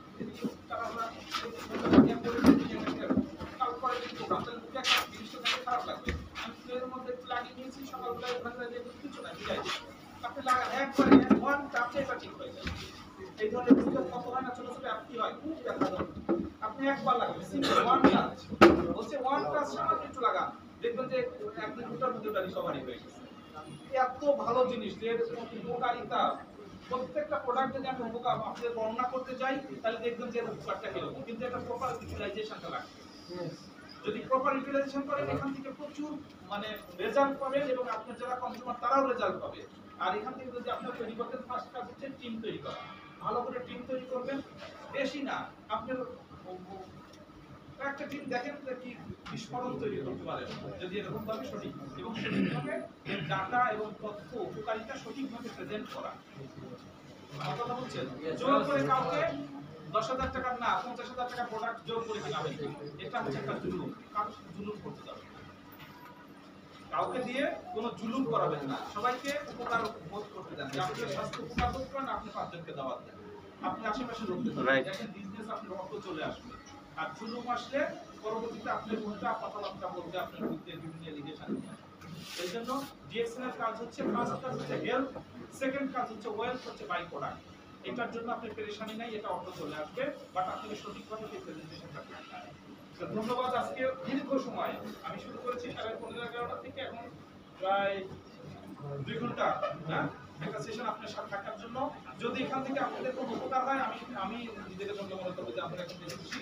খারাপ লাগবে, আমি এর মধ্যে একটু লাগিয়ে নিয়েছি, সকালবেলা ওখানে কিছু না মিলাই আপনি লাগান একবারে ওয়ান টাচে এটা ঠিক হয়ে যায়। এই ধরনের ভিডিও কত হয় না, ছোট ছোট অ্যাপটি হয়, খুব দেখা যায়। আপনি একবার লাগাবেন, সিম্পল ওয়ান টাচ, বলছে ওয়ান টাচ সামান্য একটু লাগান, দেখবেন যে একদিন দুটার মধ্যে ওটা রিকভারি হয়ে গেছে। এত ভালো জিনিস যে উপকারিতা, প্রত্যেকটা প্রোডাক্ট যদি আমি আপনাদের বর্ণনা করতে চাই, তাহলে দেখবেন যে উপকারটা কিরকম, কিন্তু একটা প্রপার ইউটিলাইজেশনটা লাগবে। যদি প্রপার ইউটিলাইজেশন করেন, এখান থেকে প্রচুর মানে রেজাল্ট পাবেন, এবং আপনার যারা কনজিউমার তারাও রেজাল্ট পাবে। আর এখান থেকে যদি আপনার তৈরি করতে, ফার্স্ট কাজ হচ্ছে টিম তৈরি করা। ভালো করে টিম তৈরি করবেন, বেশি না, আপনার একটা টিম দেখেন কি বিস্ফোরণ তৈরি করতে পারেন যদি এরকম ভাবে সঠিক এবং সঠিকভাবে ডাটা এবং তথ্য উপকারিতা সঠিকভাবে প্রেজেন্ট করা। আমার কথা বলছেন, জোর করে কাউকে 10,000 টাকা না 50,000 টাকা প্রোডাক্ট জোর করে কিনাবেন, এটা হচ্ছে একটা জুলুম। কারণ জুলুম করতে যাবে, কাউকে দিয়ে কোনো জুলুম করাবেন না, সবাইকে উপকার বোধ করতে দেন। আপনি স্বাস্থ্য উপকার বোধ করেন, আপনি 5 জনকে দাওয়াত দেন, আপনি আশেপাশে লোকদের দেখেন বিজনেস আপনার অর্থ চলে আসবে। আর জুলুম আসলে পরবর্তীতে আপনার উল্টা পাতালামটা বলতে আপনার বিরুদ্ধে বিভিন্ন এলিগেশন। এই জন্য ডিএক্সএল এর কাজ হচ্ছে, ফার্স্ট কাজ হচ্ছে হেলথ, সেকেন্ড কাজ হচ্ছে ওয়েলথ, হচ্ছে বাই প্রোডাক্ট। এটার জন্য আপনি পেরেশানি নাই, এটা অর্থ চলে আসবে, বাট আপনাকে সঠিকভাবে প্রেজেন্টেশনটা করতে হবে। তো ধন্যবাদ। আজকে দীর্ঘ সময় আমি শুরু করেছি 11:30 থেকে এখন প্রায় 2 ঘন্টা একটা সেশন আপনার সাথে থাকার জন্য। যদি এখান থেকে আপনাদের কোনো উপকার হয় আমি নিজেকে ধন্য মনে করবো যে আপনারা এখন বেশি খুশি।